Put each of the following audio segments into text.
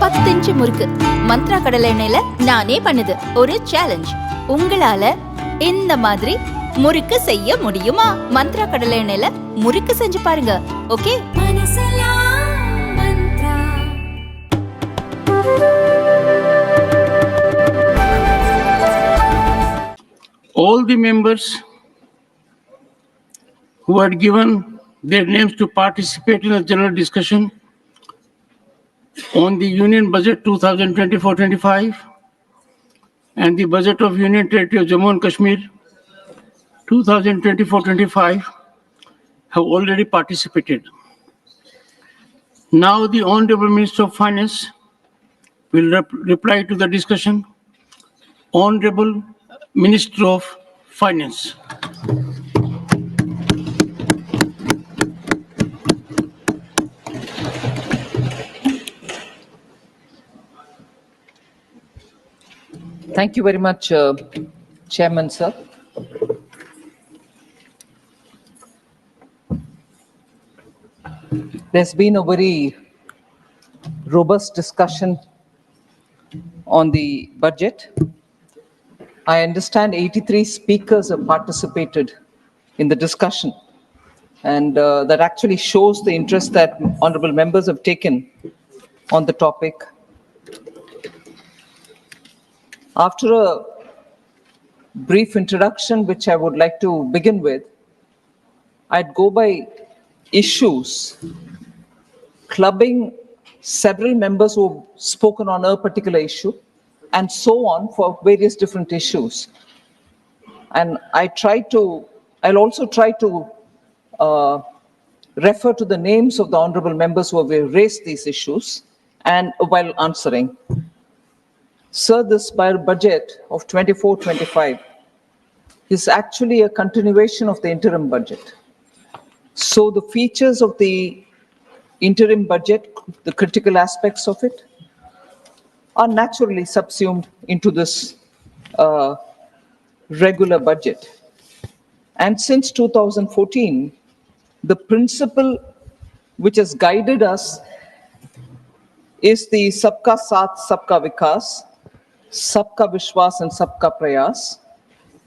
10 inch முறுக்கு மந்த்ரா கடலை எண்ணெயில நானே பண்ணுது ஒரு சேலஞ்ச். உங்களால இந்த மாதிரி முறுக்கு செய்ய முடியுமா? மந்த்ரா கடலை எண்ணெயில முறுக்கு செஞ்சு பாருங்க. Okay? All the members who had given their names to participate in the general discussion on the Union Budget 2024-25 and the Budget of Union Territory of Jammu and Kashmir 2024-25 have already participated. Now the Honorable Minister of Finance will reply to the discussion. Honorable Minister of Finance. Thank you very much, Chairman, sir. There's been a very robust discussion on the budget. I understand 83 speakers have participated in the discussion, and that actually shows the interest that honorable members have taken on the topic. After a brief introduction, which I would like to begin with, I'd go by issues, clubbing several members who have spoken on a particular issue, and so on for various different issues. And I'll also try to refer to the names of the honorable members who have raised these issues and while answering. Sir, this budget of 24-25 is actually a continuation of the interim budget. So the features of the interim budget, the critical aspects of it, are naturally subsumed into this regular budget. And since 2014, the principle which has guided us is the Sabka Saath, Sabka Vikas, Sabka Vishwas and Sabka Prayas,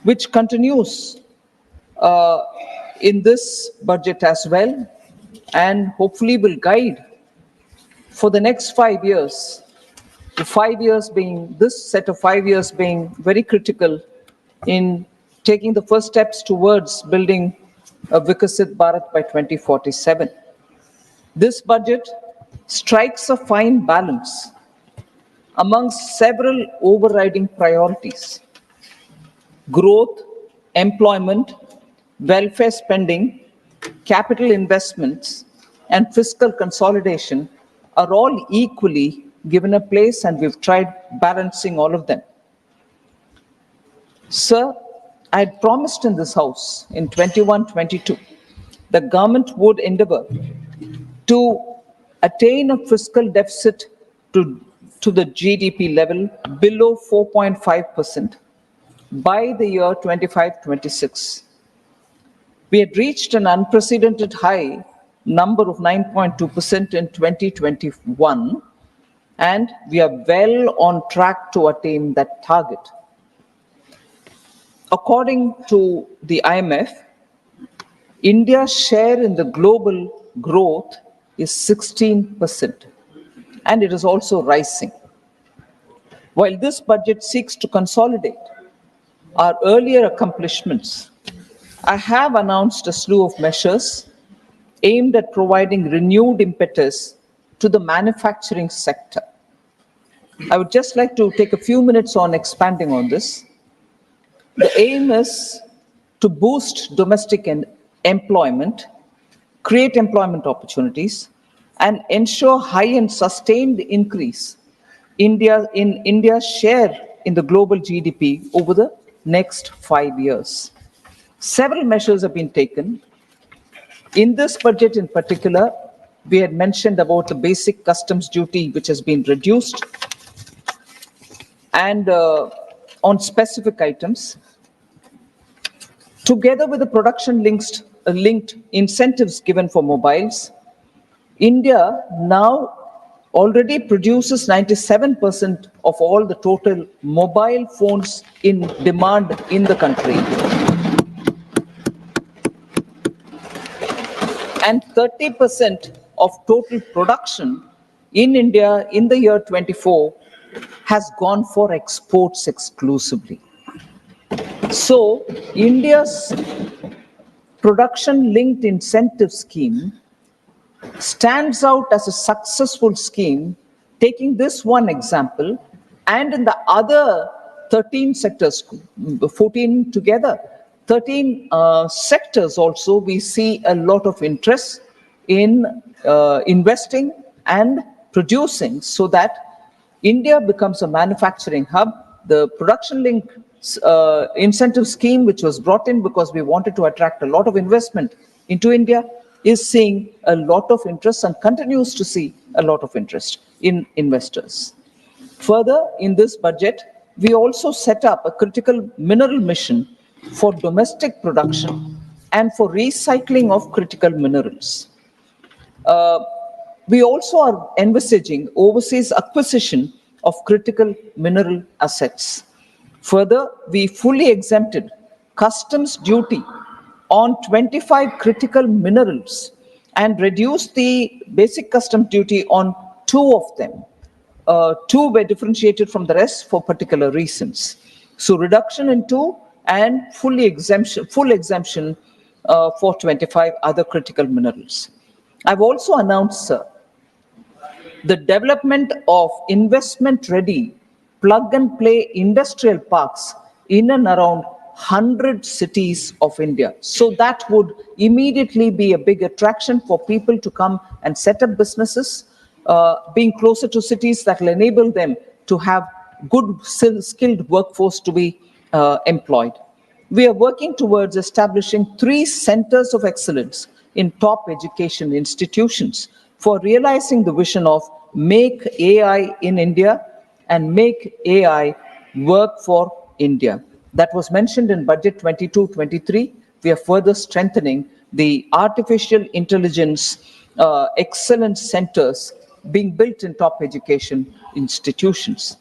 which continues in this budget as well, and hopefully will guide for the next 5 years. The 5 years being, this set of 5 years being very critical in taking the first steps towards building a Vikasit Bharat by 2047. This budget strikes a fine balance amongst several overriding priorities. Growth, employment, welfare spending, capital investments, and fiscal consolidation are all equally given a place, and we've tried balancing all of them. Sir, I had promised in this House in 21-22 the government would endeavor to attain a fiscal deficit to the GDP level below 4.5% by the year 25-26. We had reached an unprecedented high number of 9.2% in 2021, and we are well on track to attain that target. According to the IMF, India's share in the global growth is 16%, and it is also rising. While this budget seeks to consolidate our earlier accomplishments, I have announced a slew of measures aimed at providing renewed impetus to the manufacturing sector. I would just like to take a few minutes on expanding on this. The aim is to boost domestic employment, create employment opportunities, and ensure high and sustained increase in India's share in the global GDP over the next 5 years. Several measures have been taken. In this budget in particular, we had mentioned about the basic customs duty, which has been reduced, and on specific items. Together with the production linked incentives given for mobiles, India now already produces 97% of all the total mobile phones in demand in the country. And 30% of total production in India in the year 24 has gone for exports exclusively. So India's production-linked incentive scheme stands out as a successful scheme, taking this one example, and in the other 13 sectors, 14 together, 13 sectors also, we see a lot of interest in investing and producing so that India becomes a manufacturing hub. The production-linked incentive scheme, which was brought in because we wanted to attract a lot of investment into India, is seeing a lot of interest and continues to see a lot of interest in investors. Further, in this budget, we also set up a critical mineral mission for domestic production and for recycling of critical minerals. We also are envisaging overseas acquisition of critical mineral assets. Further, we fully exempted customs duty on 25 critical minerals and reduced the basic customs duty on 2 of them. 2 were differentiated from the rest for particular reasons. So reduction in 2 and full exemption for 25 other critical minerals. I've also announced, sir, the development of investment-ready plug-and-play industrial parks in and around 100 cities of India. So that would immediately be a big attraction for people to come and set up businesses, being closer to cities that will enable them to have good skilled workforce to be employed. We are working towards establishing 3 centers of excellence in top education institutions for realizing the vision of Make AI in India and Make AI Work for India. That was mentioned in Budget 22-23. We are further strengthening the artificial intelligence excellence centers being built in top education institutions.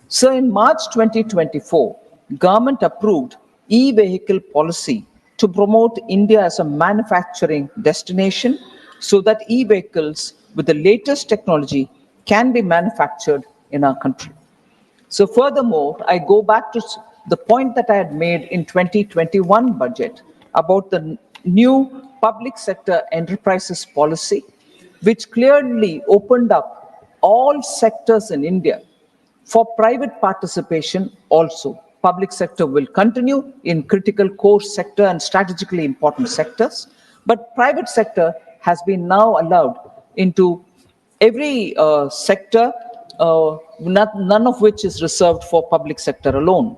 So in March 2024, government approved e-vehicle policy to promote India as a manufacturing destination so that e-vehicles with the latest technology can be manufactured in our country. So furthermore, I go back to the point that I had made in 2021 budget about the new public sector enterprises policy, which clearly opened up all sectors in India for private participation also. Public sector will continue in critical core sector and strategically important sectors, but private sector has been now allowed into every sector, none of which is reserved for public sector alone.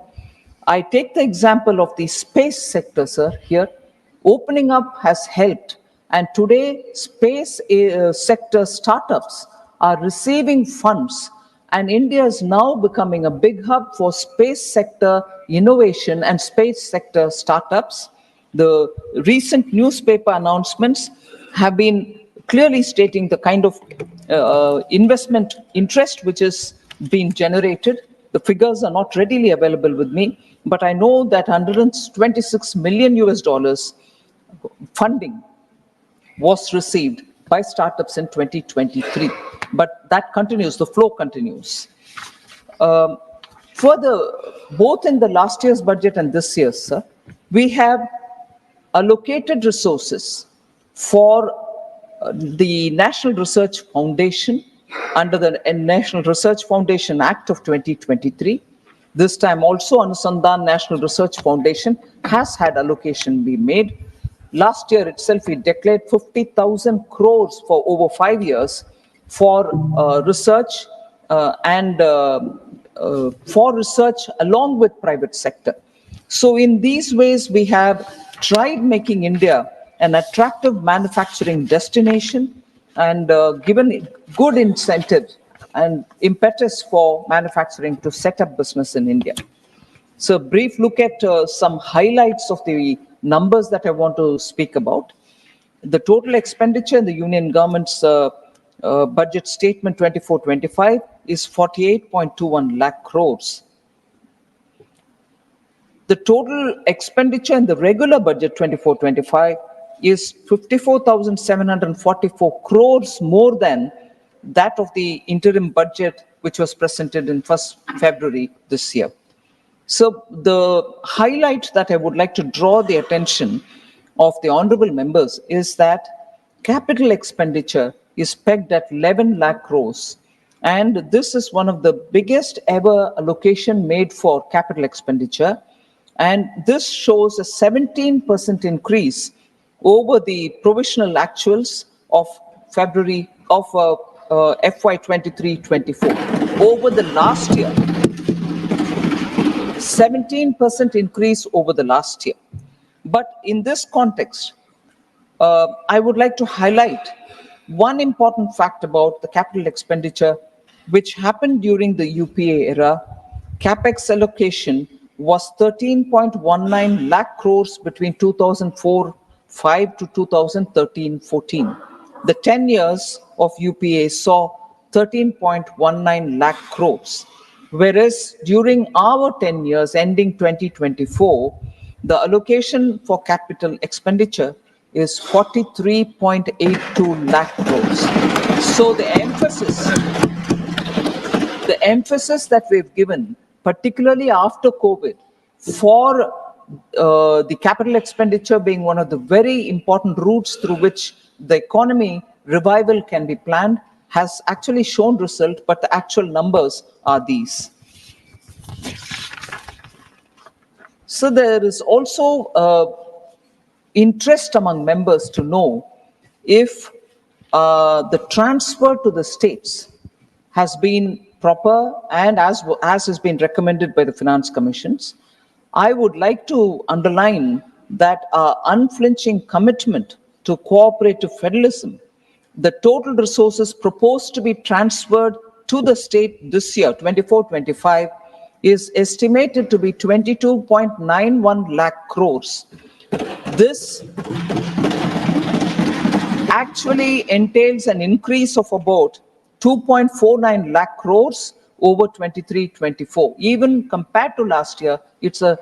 I take the example of the space sector, sir, here. Opening up has helped, and today space sector startups are receiving funds, and India is now becoming a big hub for space sector innovation and space sector startups. The recent newspaper announcements have been clearly stating the kind of investment interest which is being generated. The figures are not readily available with me, but I know that $126 million funding was received by startups in 2023. But that continues, the flow continues. Further, both in the last year's budget and this year's, sir, we have allocated resources for the National Research Foundation under the National Research Foundation Act of 2023. This time also Anusandhan National Research Foundation has had allocation be made. Last year itself, we declared 50,000 crores for over 5 years for research for research along with private sector. So in these ways, we have tried making India an attractive manufacturing destination and given good incentive and impetus for manufacturing to set up business in India. So a brief look at some highlights of the numbers that I want to speak about. The total expenditure in the union government's budget statement 24-25 is 48.21 lakh crores. The total expenditure in the regular budget 24-25 is 54,744 crores more than that of the interim budget which was presented in 1st February this year. So the highlight that I would like to draw the attention of the honorable members is that capital expenditure is pegged at 11 lakh crores, and this is one of the biggest ever allocation made for capital expenditure, and this shows a 17% increase over the provisional actuals of February of FY 23-24 over the last year. 17% increase over the last year. But in this context, I would like to highlight one important fact about the capital expenditure which happened during the UPA era. Capex allocation was 13.19 lakh crores between 2004-5 to 2013-14. The 10 years of UPA saw 13.19 lakh crores. Whereas during our 10 years ending 2024, the allocation for capital expenditure is 43.82 lakh crores. So the emphasis that we've given, particularly after COVID, for the capital expenditure being one of the very important routes through which the economy revival can be planned, has actually shown result, but the actual numbers are these. So there is also interest among members to know if the transfer to the states has been proper and as has been recommended by the finance commissions. I would like to underline that our unflinching commitment to cooperative federalism, the total resources proposed to be transferred to the state this year, 24-25, is estimated to be 22.91 lakh crores. This actually entails an increase of about 2.49 lakh crores over 23-24. Even compared to last year, it's an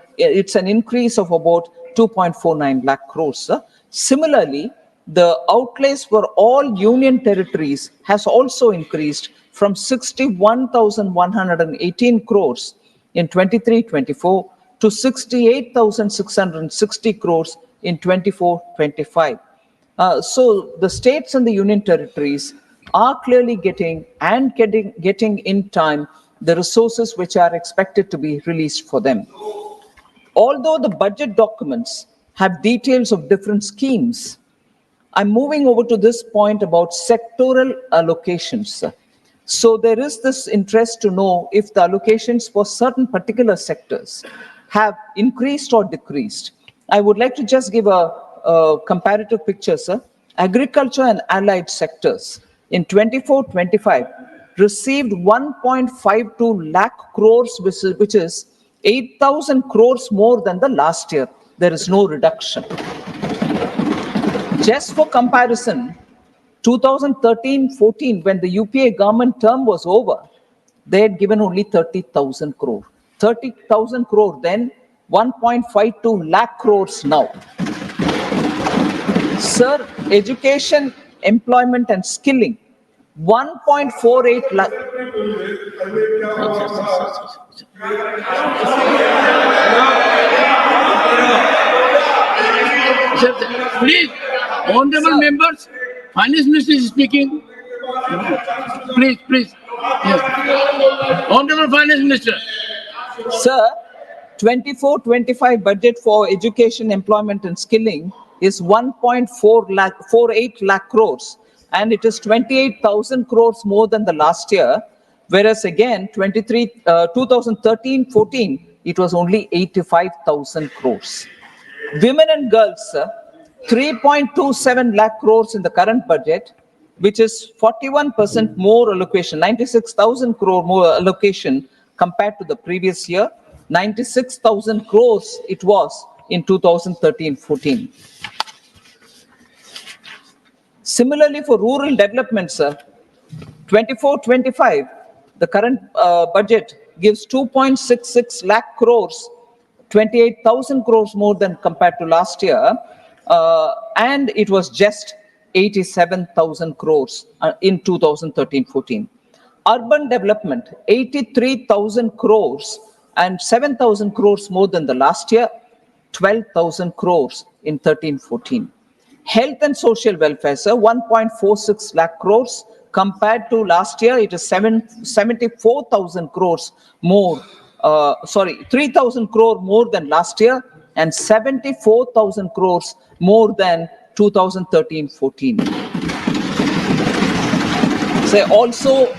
increase of about 2.49 lakh crores. Similarly, the outlays for all union territories has also increased from 61,118 crores in 23-24 to 68,660 crores in 24-25. So the states and the union territories are clearly getting in time the resources which are expected to be released for them. Although the budget documents have details of different schemes, I'm moving over to this point about sectoral allocations. So there is this interest to know if the allocations for certain particular sectors have increased or decreased. I would like to just give a comparative picture, sir. Agriculture and allied sectors in 24-25 received 1.52 lakh crores, which is 8,000 crores more than the last year. There is no reduction. Just for comparison, 2013-14, when the UPA government term was over, they had given only 30,000 crore. 30,000 crore then, 1.52 lakh crores now. Sir, education, employment and skilling, 1.48 lakh. Please, honorable members, finance minister is speaking. Please. Yes. Honorable finance minister. Sir, 24-25 budget for education, employment and skilling is 1.48 lakh crores, and it is 28,000 crores more than the last year, whereas again 2013-14 it was only 85,000 crores. Women and girls, 3.27 lakh crores in the current budget, which is 41% more allocation, 96,000 crore more allocation compared to the previous year. 96,000 crores it was in 2013-14. Similarly, for rural development, sir, 24-25, the current budget gives 2.66 lakh crores, 28,000 crores more than compared to last year, and it was just 87,000 crores in 2013-14. Urban development, 83,000 crores and 7,000 crores more than the last year, 12,000 crores in 13-14. Health and social welfare, sir, 1.46 lakh crores. Compared to last year, it is 74,000 crores more, 3,000 crore more than last year and 74,000 crores more than 2013-14. So also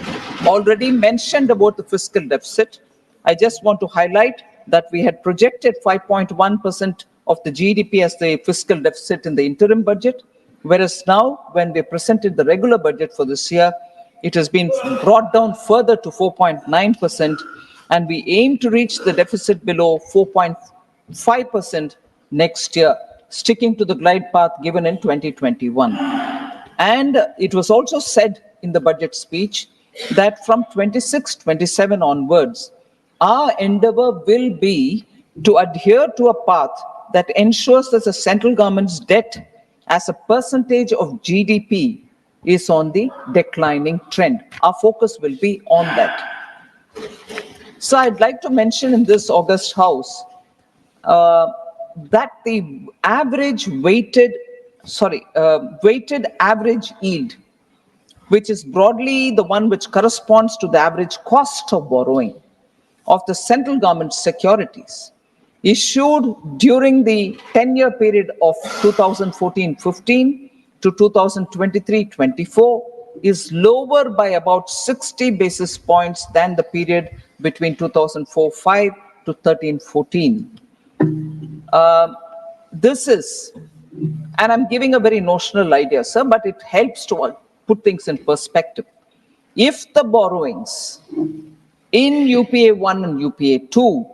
already mentioned about the fiscal deficit. I just want to highlight that we had projected 5.1% of the GDP as the fiscal deficit in the interim budget, whereas now when we presented the regular budget for this year, it has been brought down further to 4.9%, and we aim to reach the deficit below 4.5% next year, sticking to the glide path given in 2021. And it was also said in the budget speech that from 26-27 onwards, our endeavor will be to adhere to a path that ensures that the central government's debt as a percentage of GDP is on the declining trend. Our focus will be on that. So I'd like to mention in this August House that the average weighted average yield, which is broadly the one which corresponds to the average cost of borrowing of the central government securities issued during the 10-year period of 2014-15 to 2023-24 is lower by about 60 basis points than the period between 2004-5 to 13-14. This is, and I'm giving a very notional idea, sir, but it helps to put things in perspective. If the borrowings in UPA 1 and UPA 2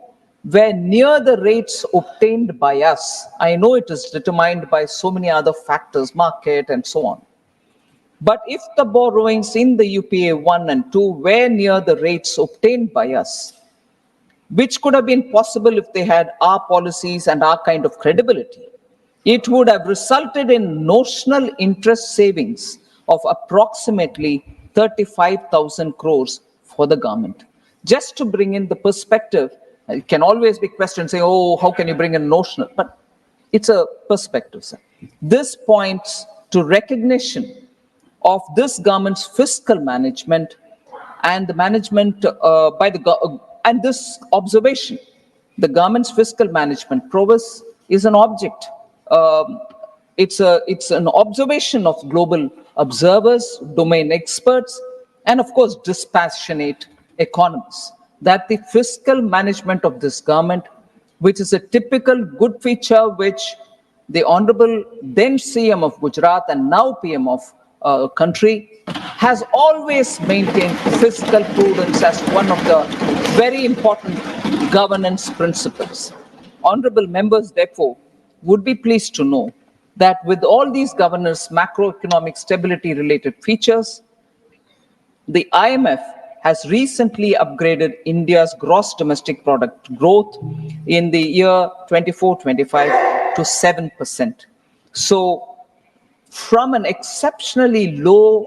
were near the rates obtained by us, I know it is determined by so many other factors, market and so on. But if the borrowings in the UPA 1 and 2 were near the rates obtained by us, which could have been possible if they had our policies and our kind of credibility, it would have resulted in notional interest savings of approximately 35,000 crores for the government. Just to bring in the perspective, it can always be questioned, say, oh, how can you bring in notional? But it's a perspective, sir. This points to recognition of this government's fiscal management and the management and this observation, the government's fiscal management prowess is an object. It's an observation of global observers, domain experts, and of course, dispassionate economists, that the fiscal management of this government, which is a typical good feature which the Honorable then CM of Gujarat and now PM of country has always maintained fiscal prudence as one of the very important governance principles. Honorable members, therefore, would be pleased to know that with all these governance macroeconomic stability related features, the IMF has recently upgraded India's gross domestic product growth in the year 24-25 to 7%. So from an exceptionally low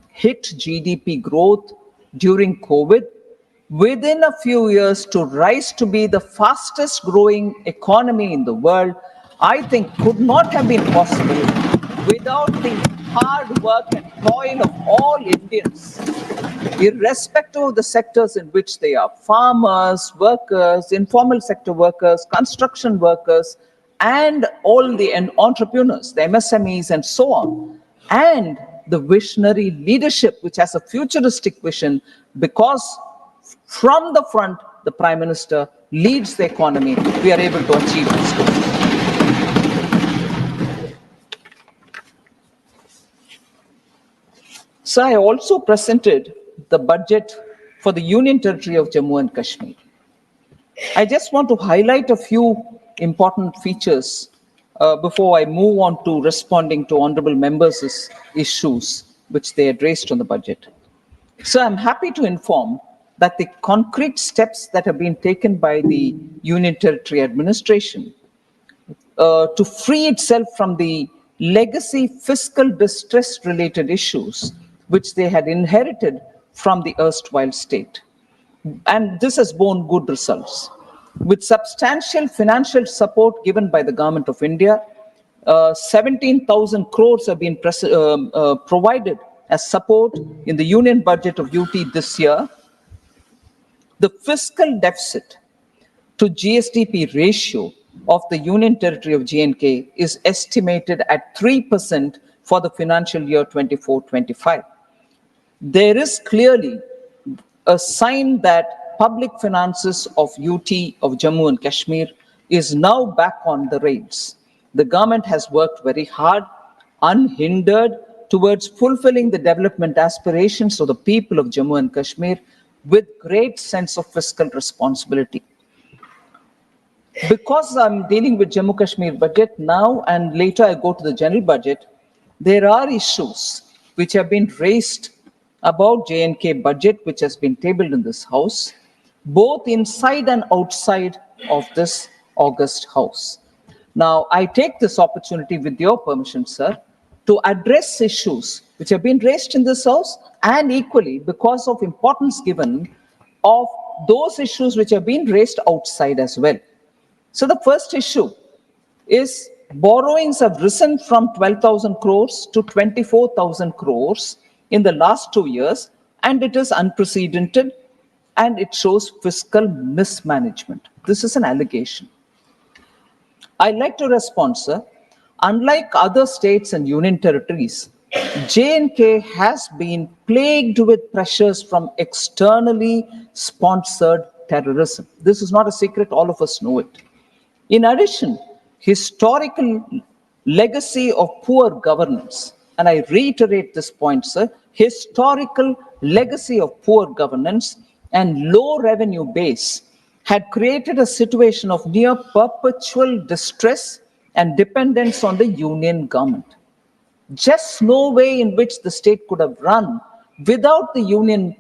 hit GDP growth during COVID, within a few years to rise to be the fastest growing economy in the world, I think could not have been possible without the hard work and toil of all Indians, irrespective of the sectors in which they are, farmers, workers, informal sector workers, construction workers, and all the entrepreneurs, the MSMEs and so on, and the visionary leadership which has a futuristic vision, because from the front, the Prime Minister leads the economy, we are able to achieve this goal. So I also presented the budget for the Union Territory of Jammu and Kashmir. I just want to highlight a few important features before I move on to responding to honorable members' issues which they had raised on the budget. So I'm happy to inform that the concrete steps that have been taken by the Union Territory Administration to free itself from the legacy fiscal distress related issues which they had inherited from the erstwhile state. And this has borne good results. With substantial financial support given by the Government of India, 17,000 crores have been provided as support in the union budget of UT this year. The fiscal deficit to GSDP ratio of the Union Territory of J&K is estimated at 3% for the financial year 24-25. There is clearly a sign that public finances of UT of Jammu and Kashmir is now back on the rails. The government has worked very hard, unhindered, towards fulfilling the development aspirations of the people of Jammu and Kashmir with great sense of fiscal responsibility. Because I'm dealing with Jammu Kashmir budget now and later I go to the general budget, there are issues which have been raised about J&K budget which has been tabled in this house, both inside and outside of this august house. Now, I take this opportunity with your permission, sir, to address issues which have been raised in this house and equally because of importance given of those issues which have been raised outside as well. So the first issue is borrowings have risen from 12,000 crores to 24,000 crores in the last 2 years, and it is unprecedented and it shows fiscal mismanagement. This is an allegation. I'd like to respond, sir. Unlike other states and union territories, J&K has been plagued with pressures from externally sponsored terrorism. This is not a secret, all of us know it. In addition, historical legacy of poor governance, and I reiterate this point, sir, historical legacy of poor governance and low revenue base had created a situation of near perpetual distress and dependence on the union government. Just no way in which the state could have run without the union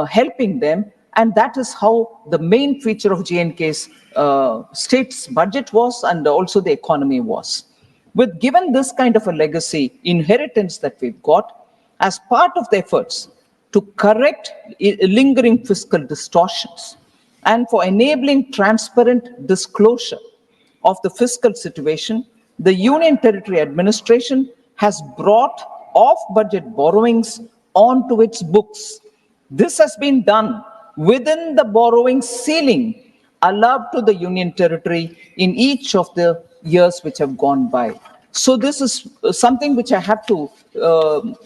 helping them, and that is how the main feature of J&K's state's budget was and also the economy was. With given this kind of a legacy inheritance that we've got, as part of the efforts to correct lingering fiscal distortions and for enabling transparent disclosure of the fiscal situation, the Union Territory Administration has brought off-budget borrowings onto its books. This has been done within the borrowing ceiling allowed to the Union Territory in each of the years which have gone by. So this is something which I have to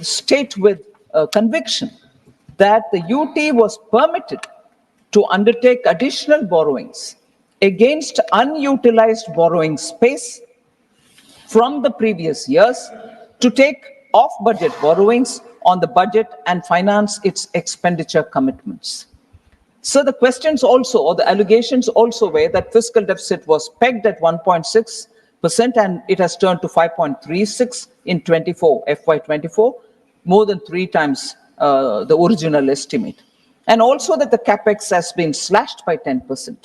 state with conviction, that the UT was permitted to undertake additional borrowings against unutilized borrowing space from the previous years to take off-budget borrowings on the budget and finance its expenditure commitments. So the questions also, or the allegations also were that fiscal deficit was pegged at 1.6% and it has turned to 5.36 in FY24, more than 3 times the original estimate. And also that the capex has been slashed by 10%.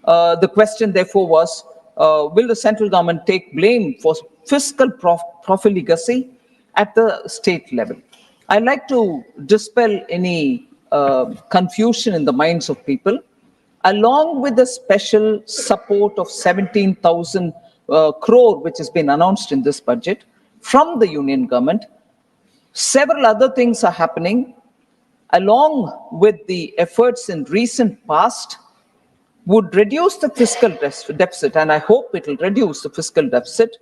The question therefore was, will the central government take blame for fiscal profligacy at the state level? I'd like to dispel any confusion in the minds of people. Along with the special support of 17,000 crore which has been announced in this budget from the union government, several other things are happening along with the efforts in recent past would reduce the fiscal deficit, and I hope it will reduce the fiscal deficit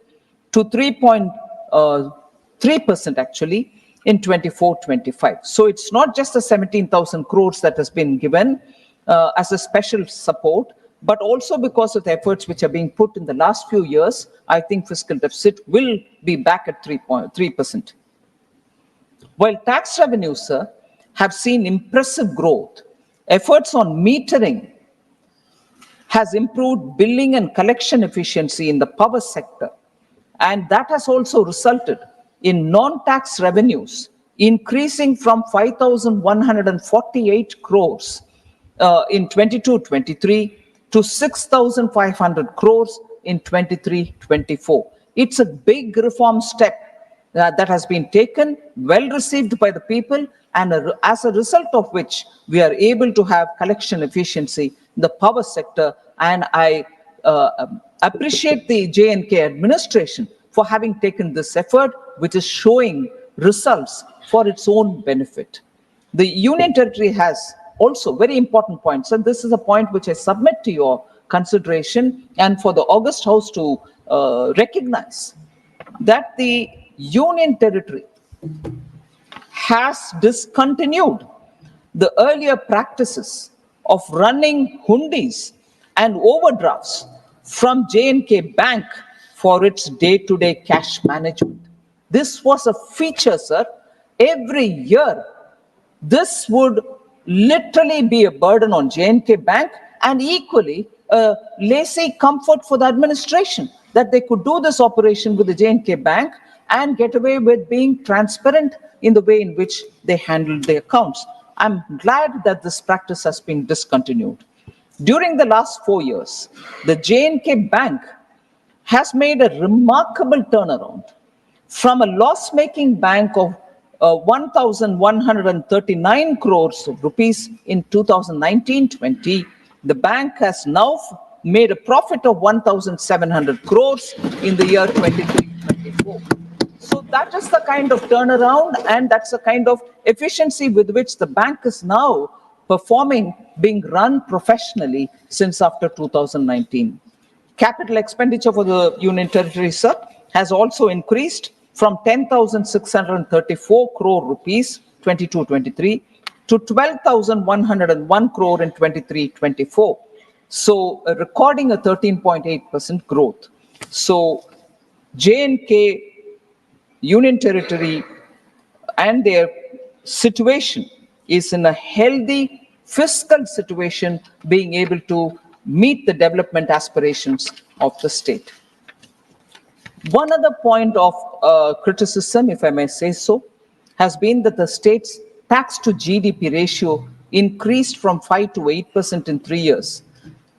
to 3.3% actually in 24-25. So it's not just the 17,000 crores that has been given as a special support, but also because of the efforts which are being put in the last few years, I think fiscal deficit will be back at 3%. While tax revenues, sir, have seen impressive growth, efforts on metering has improved billing and collection efficiency in the power sector. And that has also resulted in non-tax revenues increasing from 5,148 crores in 22-23 to 6,500 crores in 23-24. It's a big reform step that has been taken, well received by the people, and as a result of which we are able to have collection efficiency in the power sector. And I appreciate the J&K administration for having taken this effort, which is showing results for its own benefit. The Union Territory has also very important points, and this is a point which I submit to your consideration and for the August House to recognize, that the Union Territory has discontinued the earlier practices of running hundis and overdrafts from J&K Bank for its day-to-day cash management. This was a feature, sir. Every year, this would literally be a burden on J&K Bank, and equally a lazy comfort for the administration, that they could do this operation with the J&K Bank and get away with being transparent in the way in which they handled their accounts. I'm glad that this practice has been discontinued. During the last 4 years, the J&K Bank has made a remarkable turnaround from a loss-making bank of 1,139 crores of rupees in 2019-20. The bank has now made a profit of 1,700 crores in the year 23-24. So that is the kind of turnaround, and that's the kind of efficiency with which the bank is now performing, being run professionally since after 2019. Capital expenditure for the Union Territory, sir, has also increased from 10,634 crore rupees 22-23 to 12,101 crore in 23-24. So recording a 13.8% growth. So J&K Union Territory and their situation is in a healthy fiscal situation, being able to meet the development aspirations of the state. One other point of criticism, if I may say so, has been that the state's tax to GDP ratio increased from 5 to 8% in 3 years.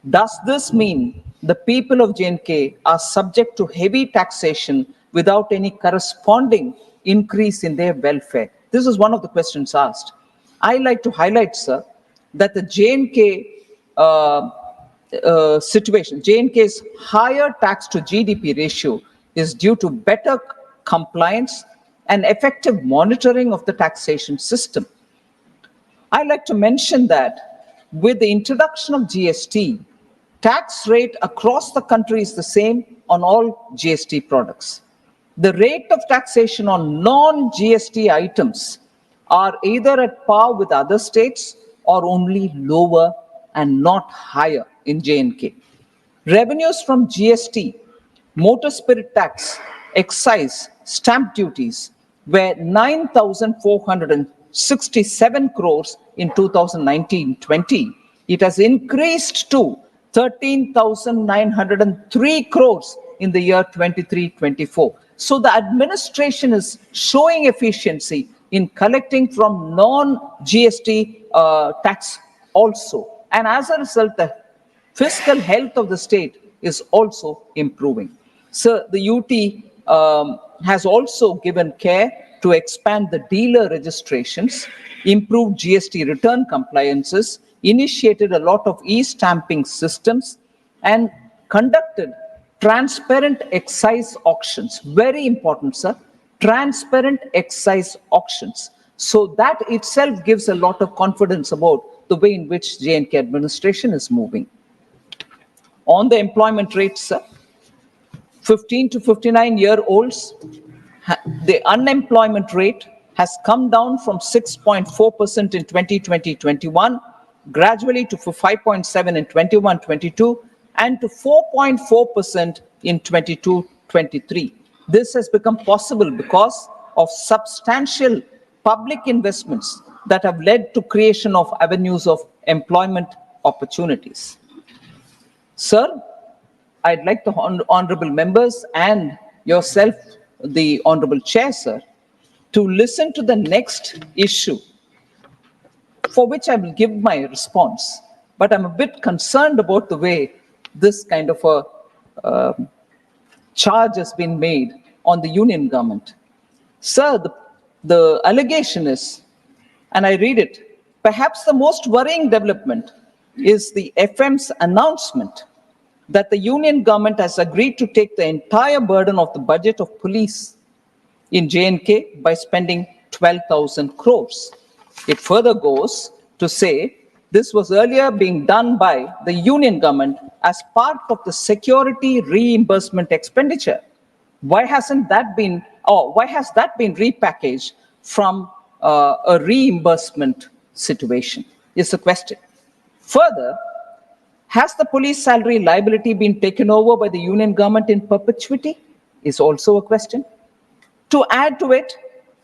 Does this mean the people of J&K are subject to heavy taxation without any corresponding increase in their welfare? This is one of the questions asked. I like to highlight, sir, that the J&K situation, J&K's higher tax to GDP ratio is due to better compliance and effective monitoring of the taxation system. I like to mention that with the introduction of GST, tax rate across the country is the same on all GST products. The rate of taxation on non-GST items are either at par with other states or only lower and not higher in J&K. Revenues from GST, motor spirit tax, excise, stamp duties were 9,467 crores in 2019-20. It has increased to 13,903 crores in the year 23-24. So the administration is showing efficiency in collecting from non-GST tax also. And as a result, the fiscal health of the state is also improving. So the UT has also given care to expand the dealer registrations, improve GST return compliances, initiated a lot of e-stamping systems, and conducted transparent excise auctions. Very important, sir. Transparent excise auctions. So that itself gives a lot of confidence about the way in which J&K administration is moving. On the employment rates, sir, 15 to 59-year-olds, the unemployment rate has come down from 6.4% in 2020-21, gradually to 5.7% in 21-22, and to 4.4% in 22-23. This has become possible because of substantial public investments that have led to creation of avenues of employment opportunities. Sir, I'd like the honorable members and yourself, the honorable chair, sir, to listen to the next issue, for which I will give my response. But I'm a bit concerned about the way this kind of a charge has been made on the union government. Sir, the allegation is, and I read it, perhaps the most worrying development is the FM's announcement that the union government has agreed to take the entire burden of the budget of police in J&K by spending 12,000 crores. It further goes to say this was earlier being done by the union government as part of the security reimbursement expenditure. Why hasn't that been, or why has that been repackaged from a reimbursement situation is the question. Further, has the police salary liability been taken over by the union government in perpetuity is also a question. To add to it,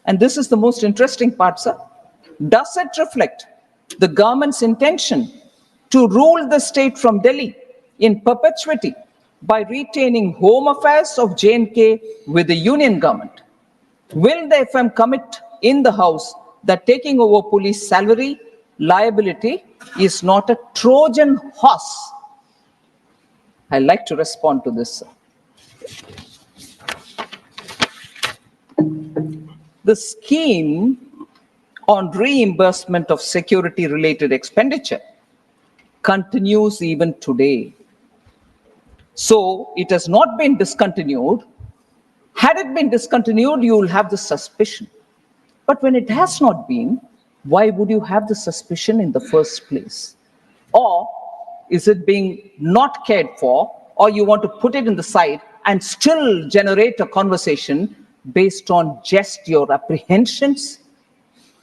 and this is the most interesting part, sir, does it reflect the government's intention to rule the state from Delhi in perpetuity by retaining home affairs of J&K with the union government? Will the FM commit in the House that taking over police salary liability is not a Trojan horse? I'd like to respond to this, sir. The scheme on reimbursement of security-related expenditure continues even today. So it has not been discontinued. Had it been discontinued, you will have the suspicion. But when it has not been, why would you have the suspicion in the first place? Or is it being not cared for, or you want to put it in the side and still generate a conversation based on just your apprehensions?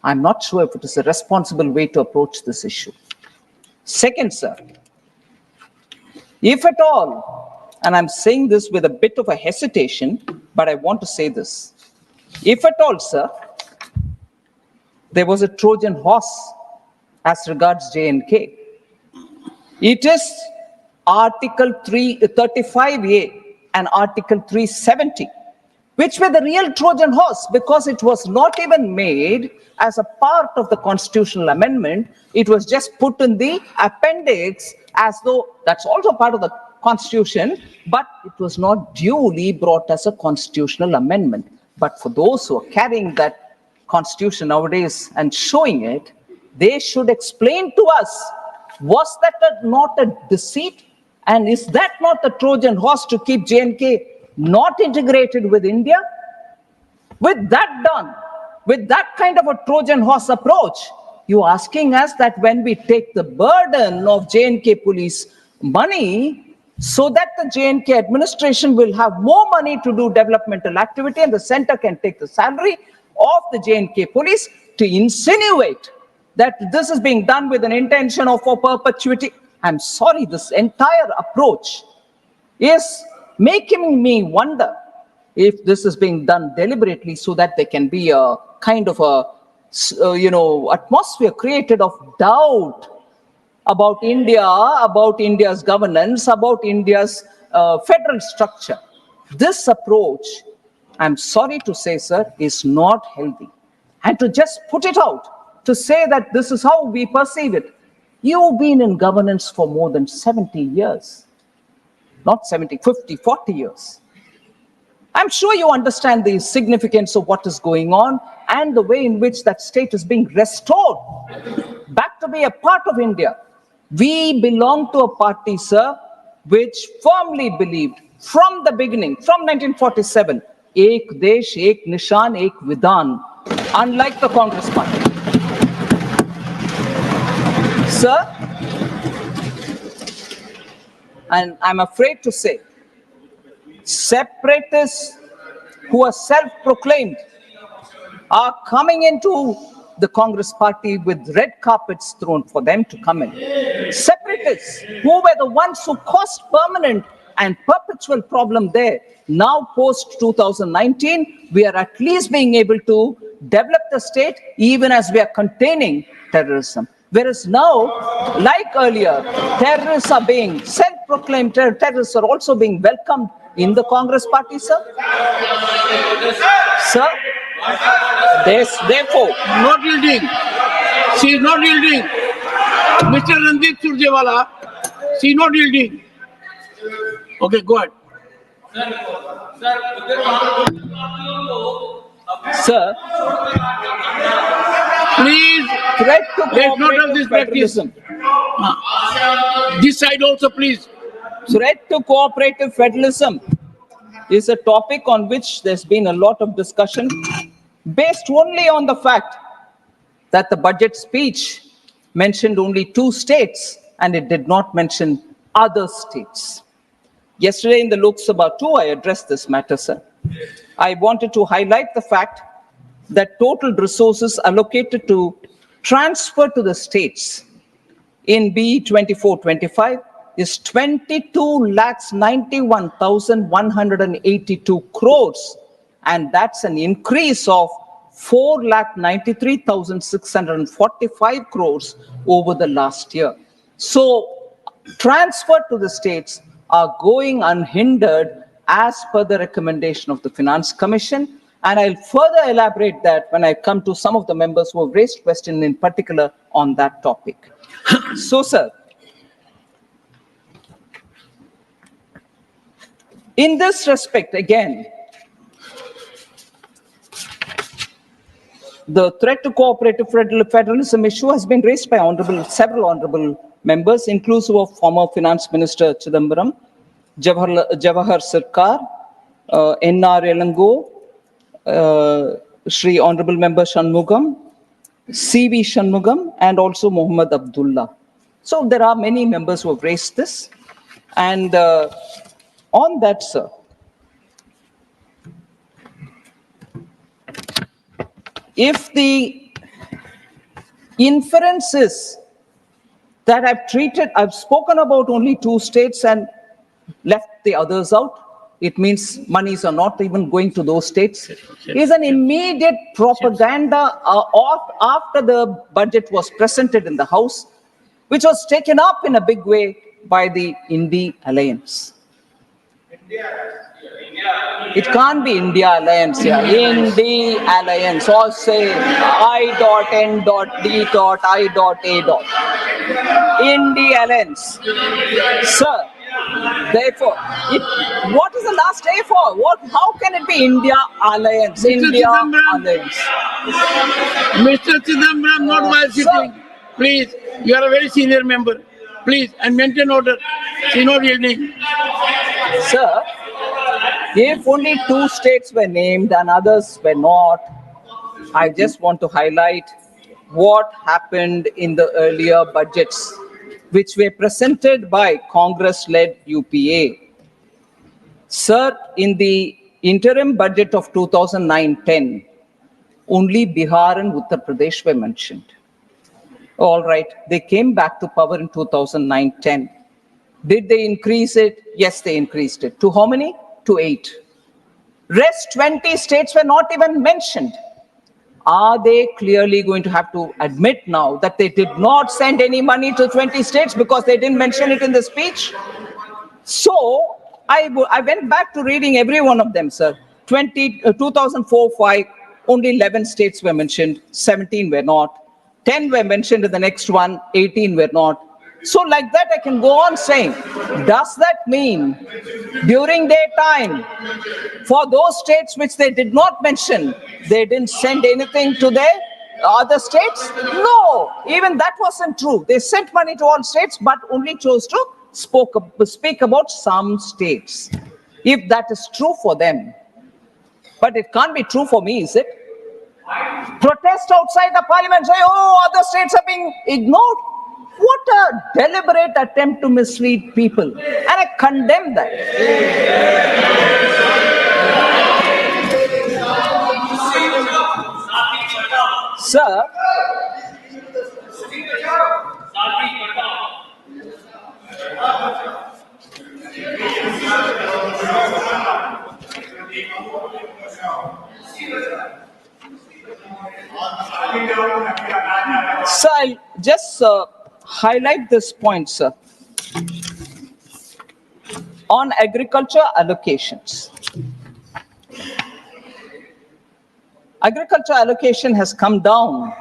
I'm not sure if it is a responsible way to approach this issue. Second, sir, if at all, and I'm saying this with a bit of a hesitation, but I want to say this. If at all, sir, there was a Trojan horse as regards J&K, it is Article 335A and Article 370, which were the real Trojan horse, because it was not even made as a part of the constitutional amendment. It was just put in the appendix as though that's also part of the constitution, but it was not duly brought as a constitutional amendment. But for those who are carrying that constitution nowadays and showing it, they should explain to us, was that not a deceit? And is that not the Trojan horse to keep J&K not integrated with India? With that done, with that kind of a Trojan horse approach, you're asking us that when we take the burden of J&K police money, so that the J&K administration will have more money to do developmental activity and the center can take the salary of the J&K police, to insinuate that this is being done with an intention of for perpetuity. I'm sorry, this entire approach is making me wonder if this is being done deliberately so that there can be a kind of a, atmosphere created of doubt about India, about India's governance, about India's federal structure. This approach, I'm sorry to say, sir, is not healthy. And to just put it out, to say that this is how we perceive it. You've been in governance for more than 70 years. Not 70, 50, 40 years. I'm sure you understand the significance of what is going on and the way in which that state is being restored back to be a part of India. We belong to a party, sir, which firmly believed from the beginning, from 1947, Ek Desh, Ek Nishan, Ek Vidhan, unlike the Congress party. Sir, and I'm afraid to say, separatists who are self-proclaimed are coming into the Congress party with red carpets thrown for them to come in. Separatists who were the ones who caused permanent and perpetual problem there. Now post 2019, we are at least being able to develop the state even as we are containing terrorism. Whereas now, like earlier, terrorists are being self-proclaimed terrorists are also being welcomed in the Congress party, sir. Sir, Therefore, Not yielding. She is not yielding. Mr. Ranjit Surjewala, she is not yielding. Okay, go ahead. sir, Please, threat to let's not have this cooperative practice. federalism. This side also, please. Threat to cooperative federalism is a topic on which there's been a lot of discussion based only on the fact that the budget speech mentioned only 2 states and it did not mention other states. Yesterday in the Lok Sabha too, I addressed this matter, sir. I wanted to highlight the fact that total resources allocated to transfer to the states in BE 24-25 is 22,91,182 crores, and that's an increase of 4,93,645 crores over the last year. So transfer to the states are going unhindered as per the recommendation of the Finance Commission. And I'll further elaborate that when I come to some of the members who have raised questions in particular on that topic. So, sir, in this respect, again, the threat to cooperative federalism issue has been raised by several honorable members, inclusive of former Finance Minister Chidambaram, Jawahar Sarkar, N.R. Elango, Shri Honorable Member Shanmugam, C.V. Shanmugam, and also Muhammad Abdullah. So there are many members who have raised this. And on that, sir, if the inference is that I've spoken about only 2 states and left the others out, it means monies are not even going to those states, is an immediate propaganda after the budget was presented in the House, which was taken up in a big way by the India Alliance. It can't be India Alliance here. India Alliance, or say I.N.D.I.A. India Alliance. Sir, therefore, what is the last A for? How can it be India Alliance? Mr. India Chidambaram. Alliance. Mr. Chidambaram, not while sir. sitting. Please, you are a very senior member. Please, and maintain order. She is not yielding. Sir, if only 2 states were named and others were not, I just want to highlight what happened in the earlier budgets, which were presented by Congress-led UPA. Sir, in the interim budget of 2009-10, only Bihar and Uttar Pradesh were mentioned. All right, they came back to power in 2009-10. Did they increase it? Yes, they increased it. To how many? To 8. Rest 20 states were not even mentioned. Are they clearly going to have to admit now that they did not send any money to 20 states because they didn't mention it in the speech? So I went back to reading every one of them, sir. 2004-5, only 11 states were mentioned, 17 were not. 10 were mentioned in the next one, 18 were not. So like that, I can go on saying, does that mean during their time, for those states which they did not mention, they didn't send anything to their other states? No, even that wasn't true. They sent money to all states, but only chose to speak about some states. If that is true for them, but it can't be true for me, is it? Protest outside the parliament, say, oh, other states are being ignored. What a deliberate attempt to mislead people. And I condemn that. Sir, so I'll just highlight this point, sir. On agriculture allocations, Agriculture allocation has come down,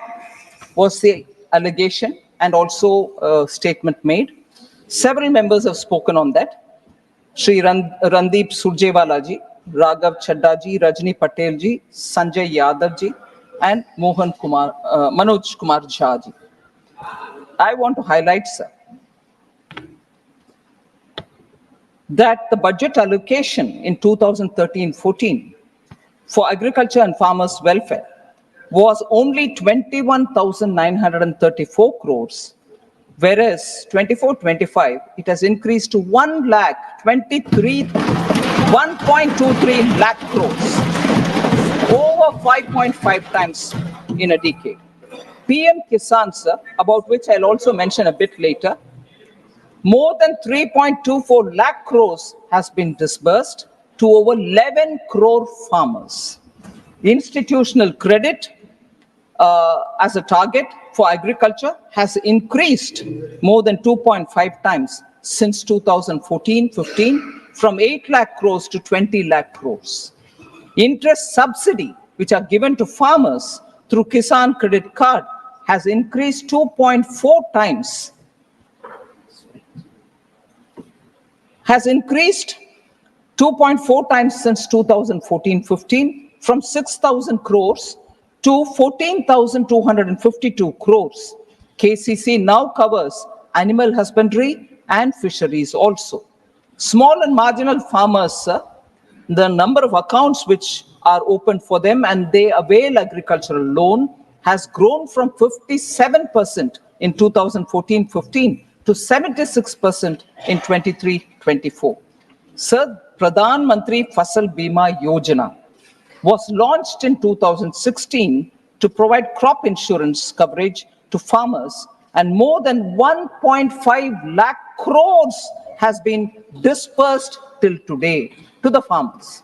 was the allegation and also a statement made. Several members have spoken on that. Shri Randeep Surjewala ji, Raghav Chadda ji, Rajni Patel ji, Sanjay Yadav ji, and Manoj Kumar Jha ji. I want to highlight, sir, that the budget allocation in 2013-14 for agriculture and farmers' welfare was only 21,934 crores, whereas 24-25 it has increased to 1.23 lakh crores, over 5.5 times in a decade. PM Kisan, sir, about which I'll also mention a bit later, more than 3.24 lakh crores has been disbursed to over 11 crore farmers. Institutional credit as a target for agriculture has increased more than 2.5 times since 2014-15, from 8 lakh crores to 20 lakh crores. Interest subsidy, which are given to farmers through Kisan Credit Card, has increased 2.4 times. Has increased 2.4 times since 2014-15, from 6,000 crores to 14,252 crores. KCC now covers animal husbandry and fisheries also. Small and marginal farmers, the number of accounts which are open for them and they avail agricultural loan has grown from 57% in 2014-15 to 76% in 23-24. Sir, Pradhan Mantri Fasal Bima Yojana was launched in 2016 to provide crop insurance coverage to farmers, and more than 1.5 lakh crores has been dispersed till today to the farmers.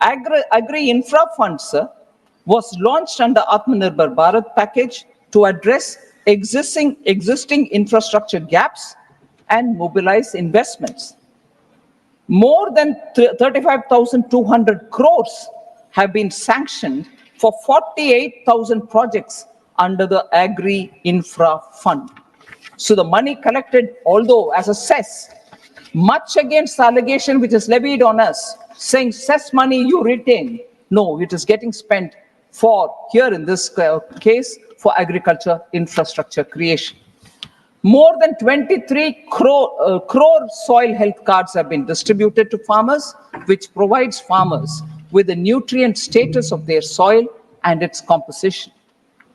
Agri-Infra Fund, sir, was launched under Atmanirbhar Bharat package to address existing infrastructure gaps and mobilize investments. More than 35,200 crores have been sanctioned for 48,000 projects under the Agri-Infra Fund. So the money collected, although as a cess, much against the allegation which is levied on us, saying cess money you retain. No, it is getting spent for, here in this case, for agriculture infrastructure creation. More than 23 crore soil health cards have been distributed to farmers, which provides farmers with the nutrient status of their soil and its composition.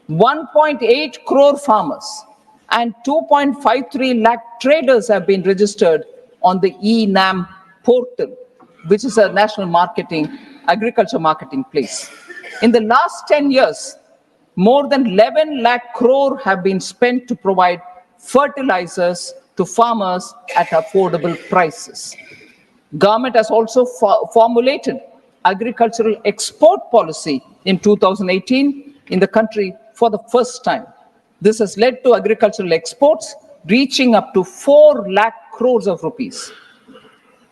1.8 crore farmers and 2.53 lakh traders have been registered on the eNAM portal, which is a national agriculture marketing place. In the last 10 years, more than 11 lakh crore have been spent to provide fertilizers to farmers at affordable prices. Government has also formulated agricultural export policy in 2018 in the country for the first time. This has led to agricultural exports reaching up to 4 lakh crores of rupees.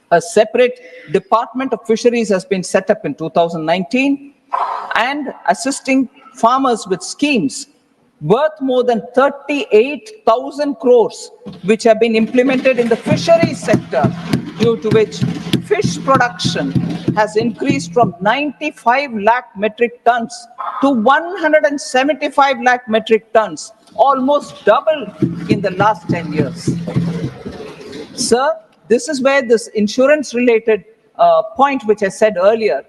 A separate Department of Fisheries has been set up in 2019 and assisting farmers with schemes worth more than 38,000 crores, which have been implemented in the fisheries sector, due to which fish production has increased from 95 lakh metric tons to 175 lakh metric tons, almost double in the last 10 years. Sir, this is where this insurance-related point which I said earlier,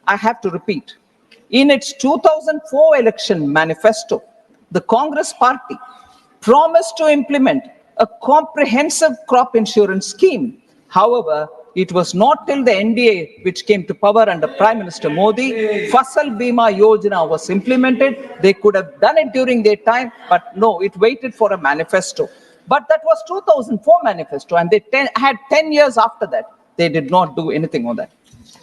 I have to repeat. In its 2004 election manifesto, the Congress party promised to implement a comprehensive crop insurance scheme. However, it was not till the NDA, which came to power under Prime Minister Modi, Fasal Bima Yojana was implemented. They could have done it during their time, but no, it waited for a manifesto. But that was 2004 manifesto, and they had 10 years after that. They did not do anything on that.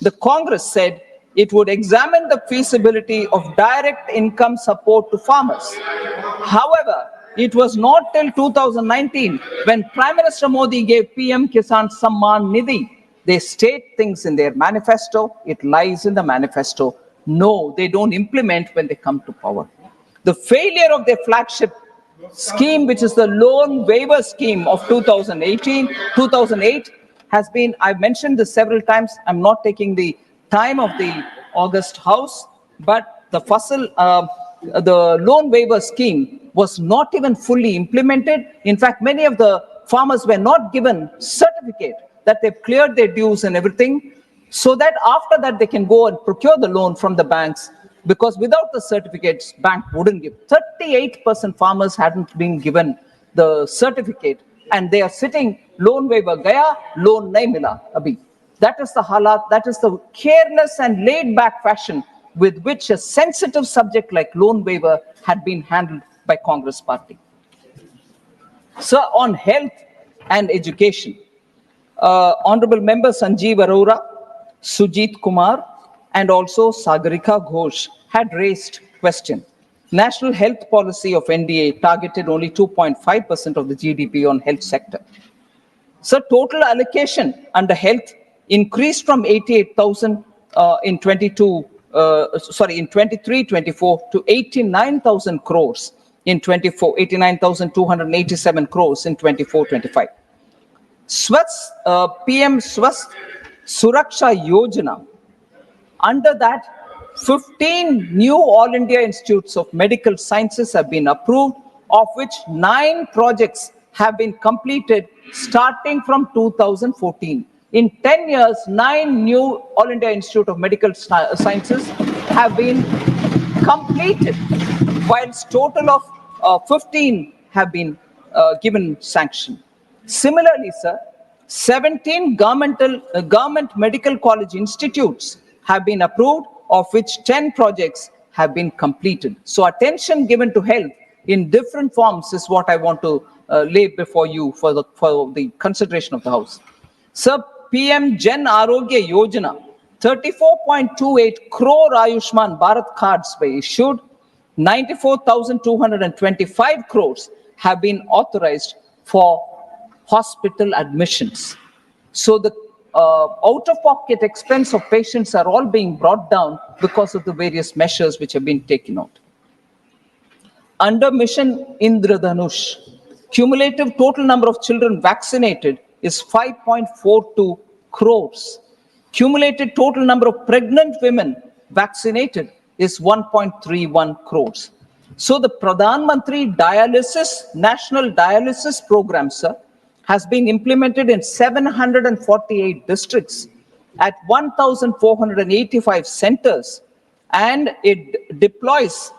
The Congress said it would examine the feasibility of direct income support to farmers. However, it was not till 2019 when Prime Minister Modi gave PM Kisan Samman Nidhi. They state things in their manifesto, it lies in the manifesto. No, they don't implement when they come to power. The failure of their flagship scheme, which is the loan waiver scheme of 2008, has been, I've mentioned this several times, I'm not taking the time of the August House, but the loan waiver scheme was not even fully implemented. In fact, many of the farmers were not given certificate that they've cleared their dues and everything, so that after that they can go and procure the loan from the banks, because without the certificates, bank wouldn't give. 38% farmers hadn't been given the certificate, and they are sitting, loan waiver gaya, loan nahi mila abhi. That is the halat, that is the careless and laid back fashion with which a sensitive subject like loan waiver had been handled by Congress party. So on health and education, Honorable Member Sanjeev Arora, Sujit Kumar, and also Sagarika Ghosh had raised question. National health policy of NDA targeted only 2.5% of the GDP on health sector. So total allocation under health increased from 88,000 in 23-24 to 89,000 crores in 24, 89,287 crores in 24-25. PM Swasth Suraksha Yojana, under that 15 new All India Institutes of Medical Sciences have been approved, of which 9 projects have been completed starting from 2014. In 10 years, 9 new All India Institute of Medical Sciences have been completed, whilst total of 15 have been given sanction. Similarly, sir, 17 government medical college institutes have been approved, of which 10 projects have been completed. So attention given to health in different forms is what I want to lay before you for the consideration of the House. Sir, PM Jan Arogya Yojana, 34.28 crore Ayushman Bharat cards were issued, 94,225 crores have been authorized for hospital admissions. So the out-of-pocket expense of patients are all being brought down because of the various measures which have been taken out. Under Mission Indradhanush, cumulative total number of children vaccinated is 5.42 crores. Cumulative total number of pregnant women vaccinated is 1.31 crores. So the Pradhan Mantri Dialysis, National Dialysis Program, sir, has been implemented in 748 districts at 1,485 centers, and it deploys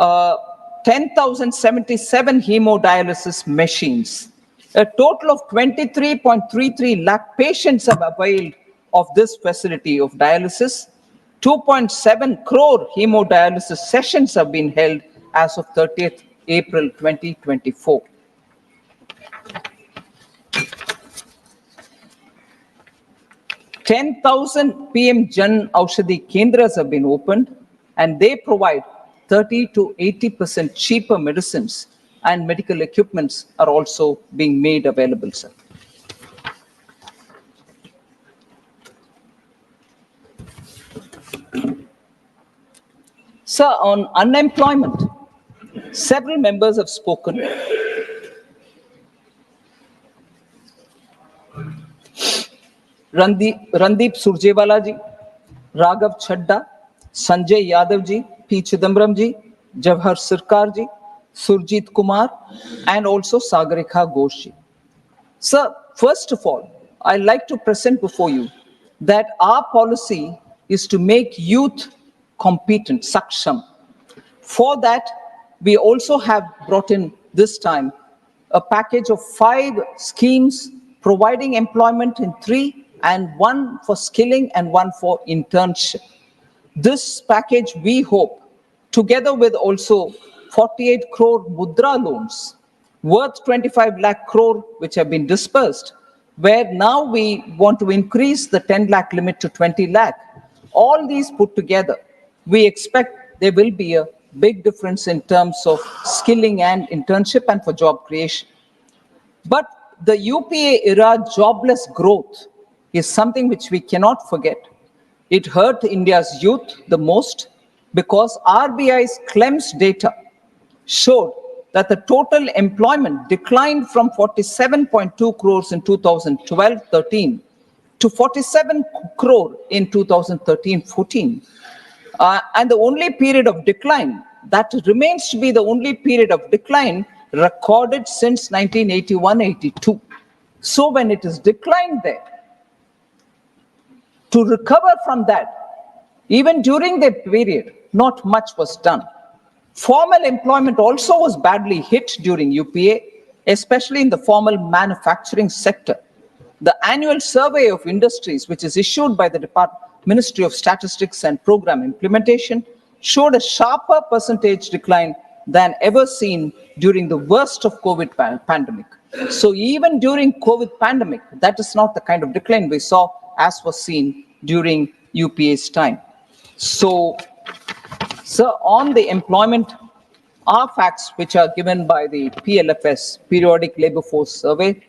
10,077 hemodialysis machines. A total of 23.33 lakh patients have availed of this facility of dialysis. 2.7 crore hemodialysis sessions have been held as of 30th April 2024. $10,000 PM Jan Aushadhi Kendras have been opened, and they provide 30 to 80% cheaper medicines, and medical equipments are also being made available, sir. Sir, on unemployment, several members have spoken. Randeep Surjewala ji, Raghav Chadda, Sanjay Yadav ji, P. Chidambaram ji, Jawahar Sircar ji, Surjit Kumar, and also Sagarika Ghosh ji. Sir, first of all, I'd like to present before you that our policy is to make youth competent, saksham. For that, we also have brought in this time a package of 5 schemes providing employment in 3, and 1 for skilling and 1 for internship. This package, we hope, together with also 48 crore mudra loans worth 25 lakh crore which have been dispersed, where now we want to increase the 10 lakh limit to 20 lakh. All these put together, we expect there will be a big difference in terms of skilling and internship and for job creation. But the UPA era jobless growth is something which we cannot forget. It hurt India's youth the most because RBI's CLEMS data showed that the total employment declined from 47.2 crores in 2012-13 to 47 crore in 2013-14. And the only period of decline, that remains to be the only period of decline recorded since 1981-82. So when it is declined there, to recover from that, even during that period, not much was done. Formal employment also was badly hit during UPA, especially in the formal manufacturing sector. The annual survey of industries, which is issued by the Ministry of Statistics and Program Implementation, showed a sharper percentage decline than ever seen during the worst of COVID pandemic. So even during COVID pandemic, that is not the kind of decline we saw as was seen during UPA's time. So, on the employment, our facts which are given by the PLFS, Periodic Labor Force Survey,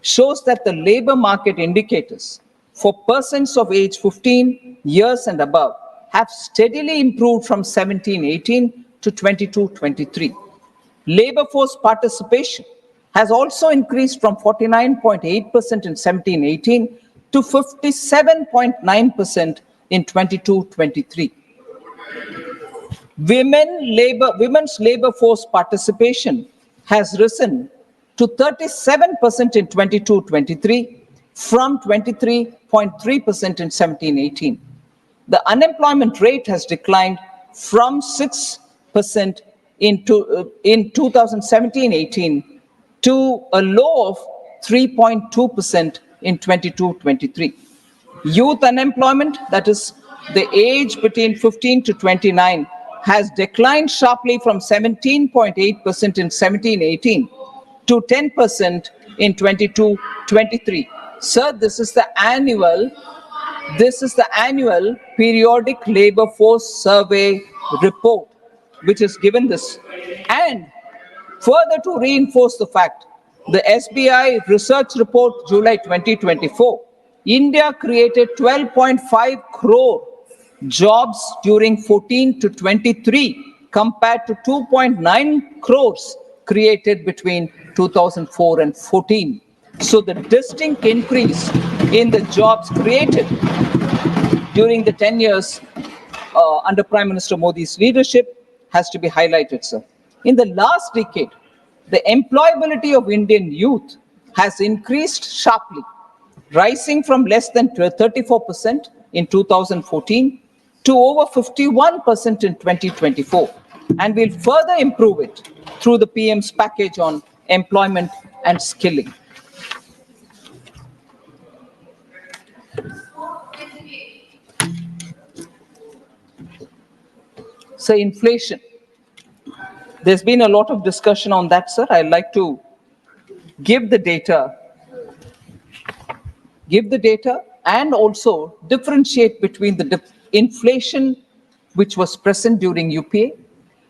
shows that the labor market indicators for persons of age 15 years and above have steadily improved from 17-18 to 22-23. Labor force participation has also increased from 49.8% in 17-18 to 57.9% in 22-23. Women's labor force participation has risen to 37% in 22-23 from 23.3% in 17-18. The unemployment rate has declined from 6% in 2017-18 to a low of 3.2% in 22-23. Youth unemployment, that is the age between 15 to 29, has declined sharply from 17.8% in 17-18 to 10% in 22-23. Sir, this is the annual periodic labor force survey report which is given this. And further to reinforce the fact, the SBI research report July 2024, India created 12.5 crore jobs during 14 to 23 compared to 2.9 crores created between 2004 and 14. So the distinct increase in the jobs created during the 10 years under Prime Minister Modi's leadership has to be highlighted, sir. In the last decade, the employability of Indian youth has increased sharply, rising from less than 34% in 2014 to over 51% in 2024. And we'll further improve it through the PM's package on employment and skilling. So inflation. There's been a lot of discussion on that, sir. I'd like to give the data and also differentiate between the inflation which was present during UPA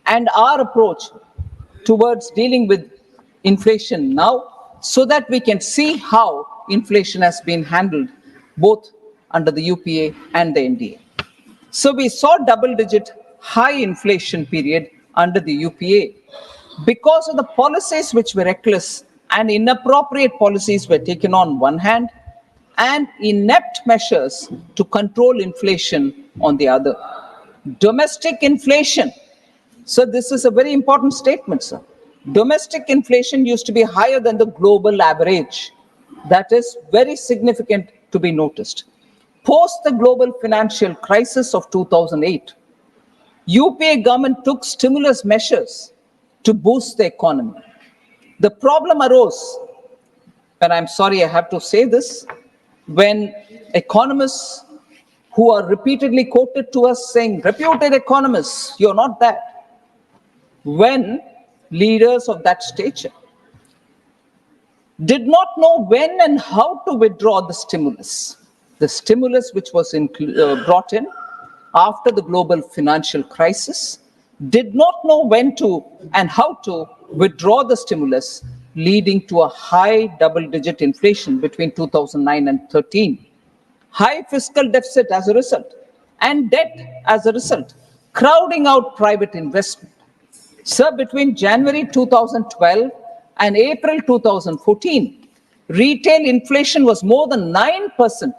and our approach towards dealing with inflation now, so that we can see how inflation has been handled both under the UPA and the NDA. So we saw double-digit high inflation period under the UPA because of the policies which were reckless and inappropriate policies were taken on one hand, and inept measures to control inflation on the other. Domestic inflation. So this is a very important statement, sir. Domestic inflation used to be higher than the global average. That is very significant to be noticed. Post the global financial crisis of 2008, UPA government took stimulus measures to boost the economy. The problem arose, and I'm sorry I have to say this, when economists who are repeatedly quoted to us saying, reputed economists, you're not that. When leaders of that stature did not know when and how to withdraw the stimulus which was brought in after the global financial crisis, did not know when to and how to withdraw the stimulus, leading to a high double-digit inflation between 2009 and 13. High fiscal deficit as a result. and debt as a result, crowding out private investment. Sir, between January 2012 and April 2014, retail inflation was more than 9%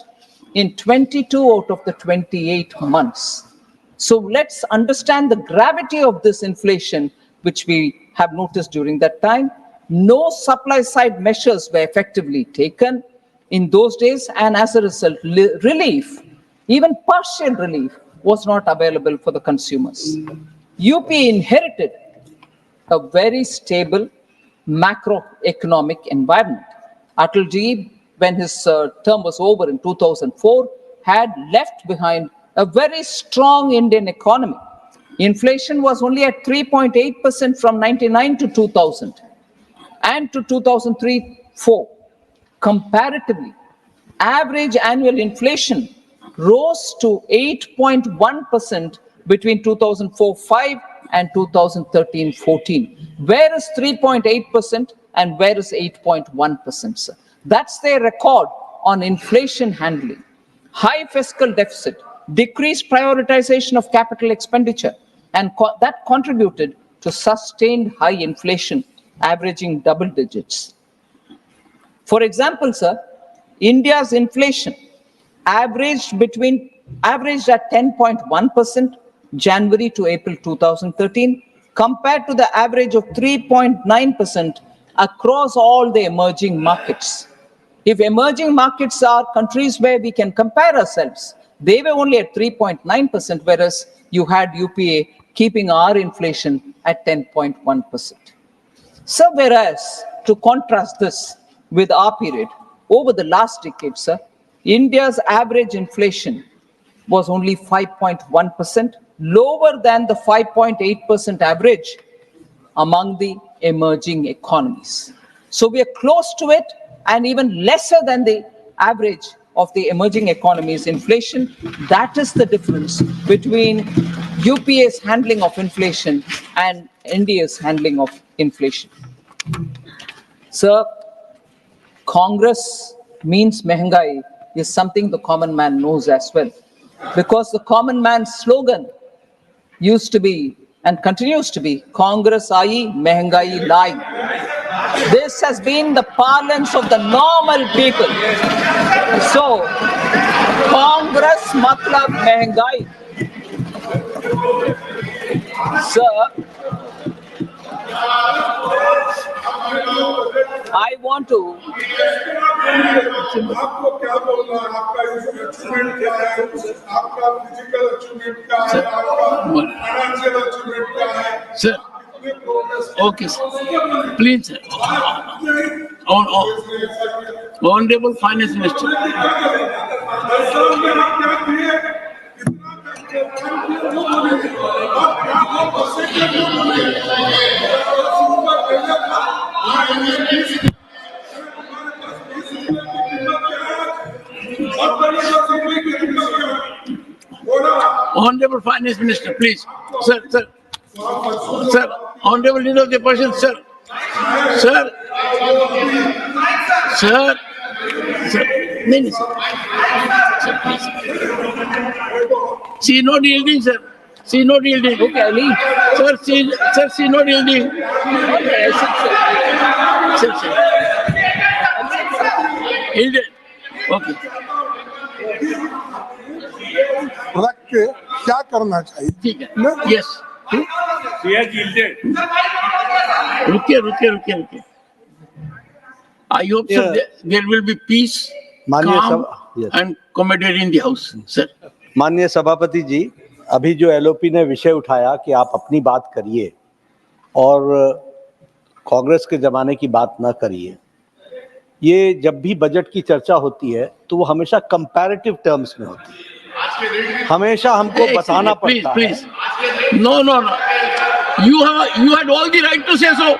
in 22 out of the 28 months. So let's understand the gravity of this inflation, which we have noticed during that time. No supply side measures were effectively taken in those days, and as a result, relief, even partial relief, was not available for the consumers. UP inherited a very stable macroeconomic environment. Atalji, when his term was over in 2004, had left behind a very strong Indian economy. Inflation was only at 3.8% from 99 to 2000 and to 2003-04. Comparatively, average annual inflation rose to 8.1% between 2004-05 and 2013-14. Where is 3.8% and where is 8.1%, sir? That's their record on inflation handling. High fiscal deficit, decreased prioritization of capital expenditure, and that contributed to sustained high inflation, averaging double digits. For example, sir, India's inflation averaged at 10.1% January to April 2013, compared to the average of 3.9% across all the emerging markets. If emerging markets are countries where we can compare ourselves, they were only at 3.9%, whereas you had UPA keeping our inflation at 10.1%. So whereas, to contrast this with our period, over the last decade, sir, India's average inflation was only 5.1%, lower than the 5.8% average among the emerging economies. So we are close to it and even lesser than the average of the emerging economies' inflation. That is the difference between UPA's handling of inflation and India's handling of inflation. Sir, Congress means mehengai is something the common man knows as well, because the common man's slogan used to be and continues to be Congress aayi, mehengai lai. This has been the parlance of the normal people. So, Congress matlab mehengai. Sir, I want to. आपको क्या बोलना है? आपका achievement क्या है? आपका physical achievement क्या है? आपका फाइनेंशियल अचीवमेंट क्या है? Sir, okay, sir. Please, sir. Honorable Finance Minister. Honorable Finance Minister, please. Sir, sir. Sir, Honorable Leader of the Opposition, sir. Sir. Sir. Sir. No, sir. Sir, please. See, not yielding, sir. See, not yielding. Okay, Ali. Sir, see, not yielding. Okay, I Sir, said so. sir. Yielded. Okay. रख के क्या करना चाहिए? ठीक है. Yes. रुकिए. I hope sir, there will be peace, calm, and camaraderie in the house, sir. माननीय सभापति जी, अभी जो एलओपी ने विषय उठाया कि आप अपनी बात करिए और कांग्रेस के जमाने की बात ना करिए, ये जब भी बजट की चर्चा होती है तो वो हमेशा कंपैरेटिव टर्म्स में होती है, हमेशा हमको बताना पड़ता है। Please. No. You had all the right to say so.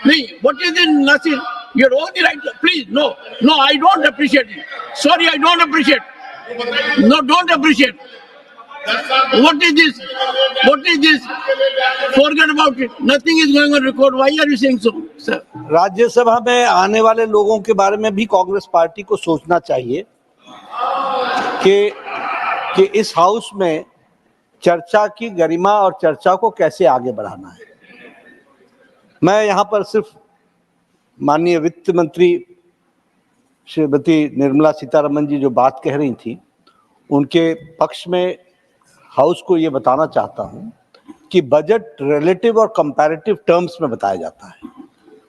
नहीं, what is it, Nasir? You had all the right to, please, no, I don't appreciate it. Sorry, I don't appreciate. No, don't appreciate. What is this? Forget about it. Nothing is going on record. Why are you saying so, sir? Rajya Sabha में आने वाले लोगों के बारे में भी Congress party को सोचना चाहिए कि कि इस हाउस में चर्चा की गरिमा और चर्चा को कैसे आगे बढ़ाना है। मैं यहाँ पर सिर्फ माननीय वित्त मंत्री श्रीमती निर्मला सीतारमन जी जो बात कह रही थी उनके पक्ष में हाउस को ये बताना चाहता हूँ कि बजट रिलेटिव और कंपैरेटिव टर्म्स में बताया जाता है।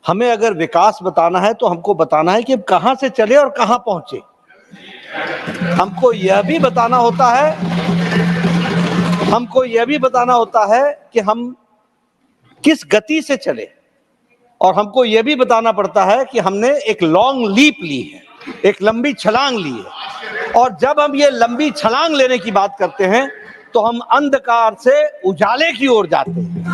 हमें अगर विकास बताना है तो हमको बताना है कि हम कहाँ से चले और कहाँ पहुंचे। हमको यह भी बताना होता है कि हम किस गति से चले, और हमको यह भी बताना पड़ता है कि हमने एक लॉन्ग लीप ली है, एक लंबी छलांग ली है। और जब हम ये लंबी छलांग लेने की बात करते हैं तो हम अंधकार से उजाले की ओर जाते हैं,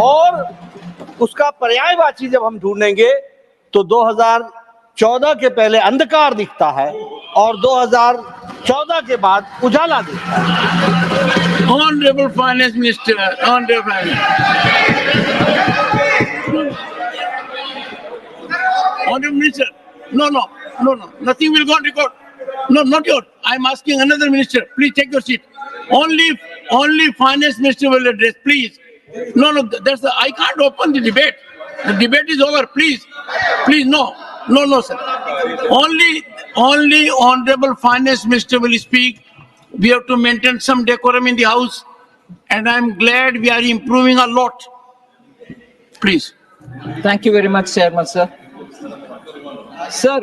और उसका पर्यायवाची जब हम ढूंढेंगे तो 2014 के पहले अंधकार दिखता है और 2014 के बाद उजाला दिखता है। Honorable Finance Minister, Honorable Minister, no, nothing will go on record. No, not yours. I'm asking another minister. Please take your seat. Only Finance Minister will address, please. No, I can't open the debate. The debate is over, please. Please, no, sir. Only Honorable Finance Minister will speak. We have to maintain some decorum in the house, and I'm glad we are improving a lot. Please. Thank you very much, Chairman, sir. Sir,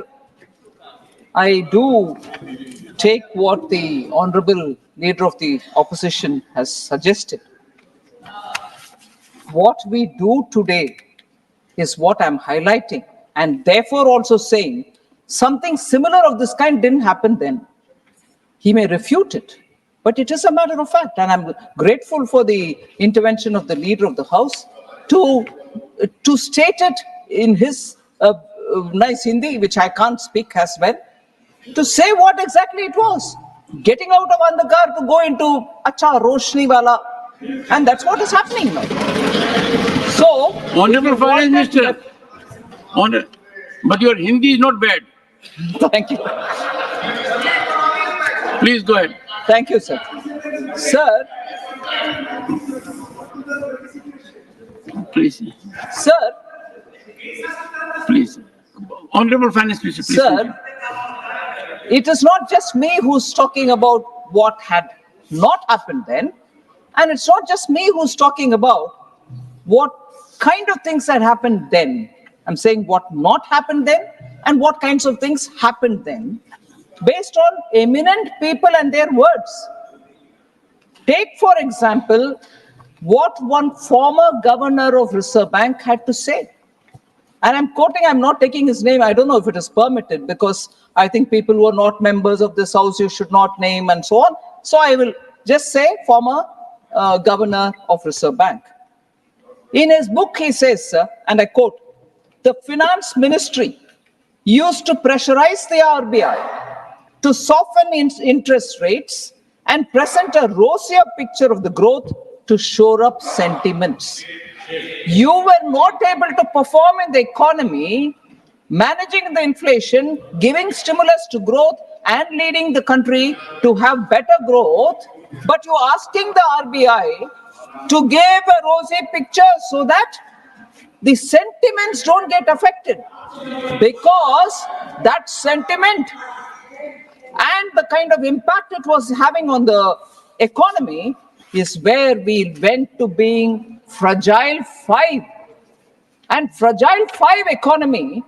I do take what the Honorable Leader of the Opposition has suggested. What we do today is what I'm highlighting, and therefore also saying something similar of this kind didn't happen then. He may refute it, but it is a matter of fact, and I'm grateful for the intervention of the Leader of the House to state it in his nice Hindi, which I can't speak as well, to say what exactly it was. Getting out of Andhakar to go into Acha Roshni Wala, and that's what is happening now. So, Honorable Finance Minister, but your Hindi is not bad. Thank you. Please go ahead. Thank you, sir. Sir, Please. Honorable Finance Minister, please. Sir, it is not just me who's talking about what had not happened then, and it's not just me who's talking about what kind of things had happened then. I'm saying what not happened then and what kinds of things happened then, based on eminent people and their words. Take, for example, what one former governor of Reserve Bank had to say. And I'm quoting, I'm not taking his name. I don't know if it is permitted, because I think people who are not members of this house, you should not name and so on. So I will just say former governor of Reserve Bank. In his book, he says, sir, and I quote, "The finance ministry used to pressurize the RBI to soften interest rates and present a rosier picture of the growth to shore up sentiments. You were not able to perform in the economy, managing the inflation, giving stimulus to growth and leading the country to have better growth, but you're asking the RBI to give a rosy picture so that the sentiments don't get affected, because that sentiment and the kind of impact it was having on the economy is where we went to being fragile 5. And fragile 5 economy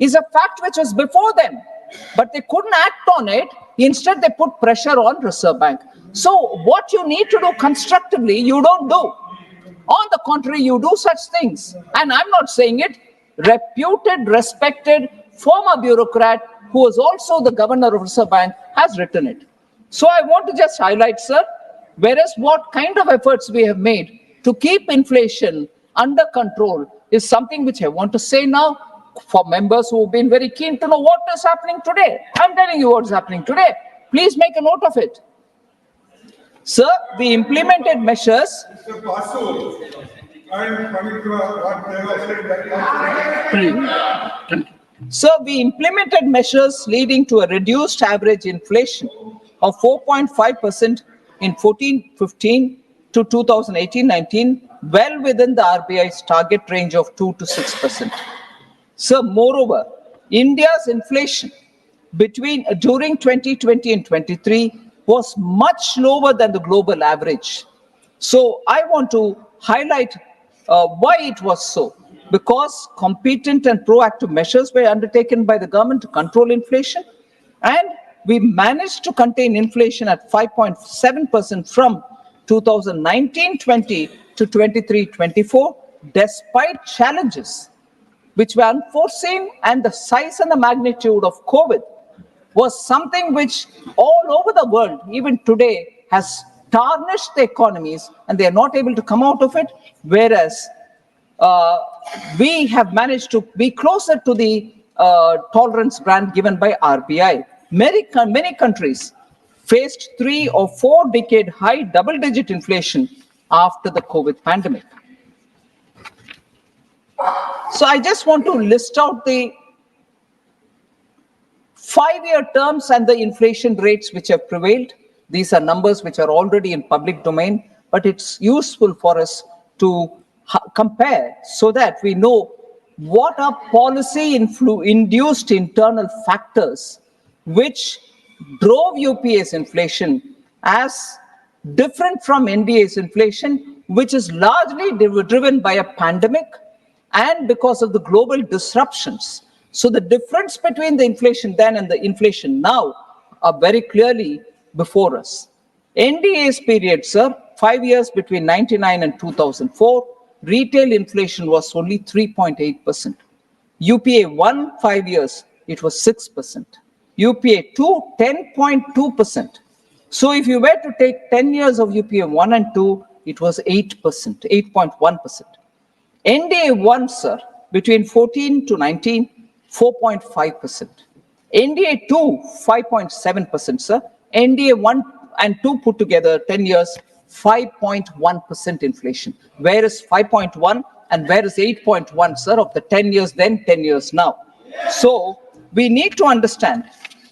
is a fact which was before them, but they couldn't act on it. Instead, they put pressure on Reserve Bank. So what you need to do constructively, you don't do. On the contrary, you do such things. And I'm not saying it. Reputed, respected, former bureaucrat who was also the governor of Reserve Bank has written it. So I want to just highlight, sir, whereas what kind of efforts we have made to keep inflation under control is something which I want to say now for members who have been very keen to know what is happening today. I'm telling you what's happening today. Please make a note of it. Sir, we implemented measures. Mr. Basu, and Pavitra, what they have said that. Please. So we implemented measures leading to a reduced average inflation of 4.5% in 14-15 to 2018-19, well within the RBI's target range of 2 to 6%. So moreover, India's inflation during 2020 and 23 was much lower than the global average. So I want to highlight why it was so. Because competent and proactive measures were undertaken by the government to control inflation, and we managed to contain inflation at 5.7% from 2019-20 to 23-24, despite challenges which were unforeseen, and the size and the magnitude of COVID was something which all over the world, even today, has tarnished the economies, and they are not able to come out of it, whereas we have managed to be closer to the tolerance band given by RBI. Many countries faced 3 or 4 decade high double-digit inflation after the COVID pandemic. So I just want to list out the 5-year terms and the inflation rates which have prevailed. These are numbers which are already in public domain, but it's useful for us to compare so that we know what are policy induced internal factors which drove UPA's inflation as different from NDA's inflation, which is largely driven by a pandemic and because of the global disruptions. So the difference between the inflation then and the inflation now are very clearly before us. NDA's period, sir, 5 years between 99 and 2004, retail inflation was only 3.8%. UPA 1, 5 years, it was 6%. UPA 2, 10.2%. So if you were to take 10 years of UPA 1 and 2, it was 8%, 8.1%. NDA 1, sir, between 14 to 19, 4.5%. NDA 2, 5.7%, sir. NDA 1 and 2 put together, 10 years, 5.1% inflation. Where is 5.1 and where is 8.1, sir, of the 10 years then, 10 years now? So we need to understand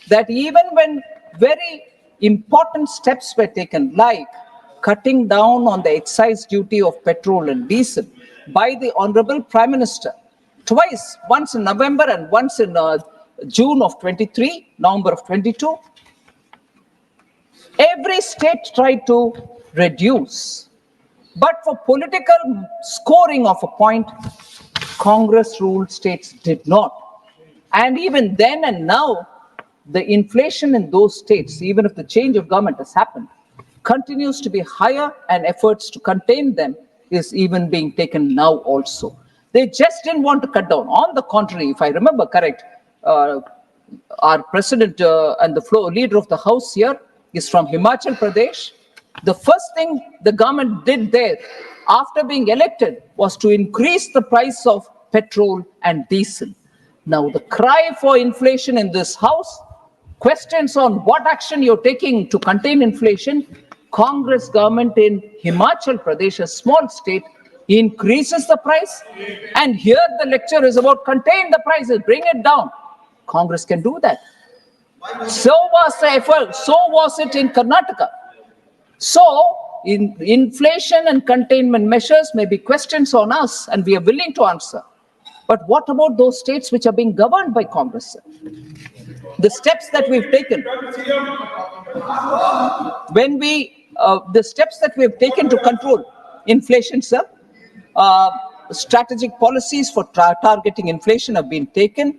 that even when very important steps were taken, like cutting down on the excise duty of petrol and diesel by the Honorable Prime Minister, twice, once in November and once in June of 23, November of 22, every state tried to reduce. But for political scoring of a point, Congress-ruled states did not. And even then and now, the inflation in those states, even if the change of government has happened, continues to be higher, and efforts to contain them is even being taken now also. They just didn't want to cut down. On the contrary, if I remember correct, our president and the leader of the house here is from Himachal Pradesh. The first thing the government did there after being elected was to increase the price of petrol and diesel. Now the cry for inflation in this house, questions on what action you're taking to contain inflation. Congress government in Himachal Pradesh, a small state, increases the price, and here the lecture is about contain the prices, bring it down. Congress can do that. So was the effort, so was it in Karnataka. So in inflation and containment measures may be questions on us, and we are willing to answer. But what about those states which are being governed by Congress? The steps that we've taken, the steps that we have taken to control inflation, sir, strategic policies for targeting inflation have been taken.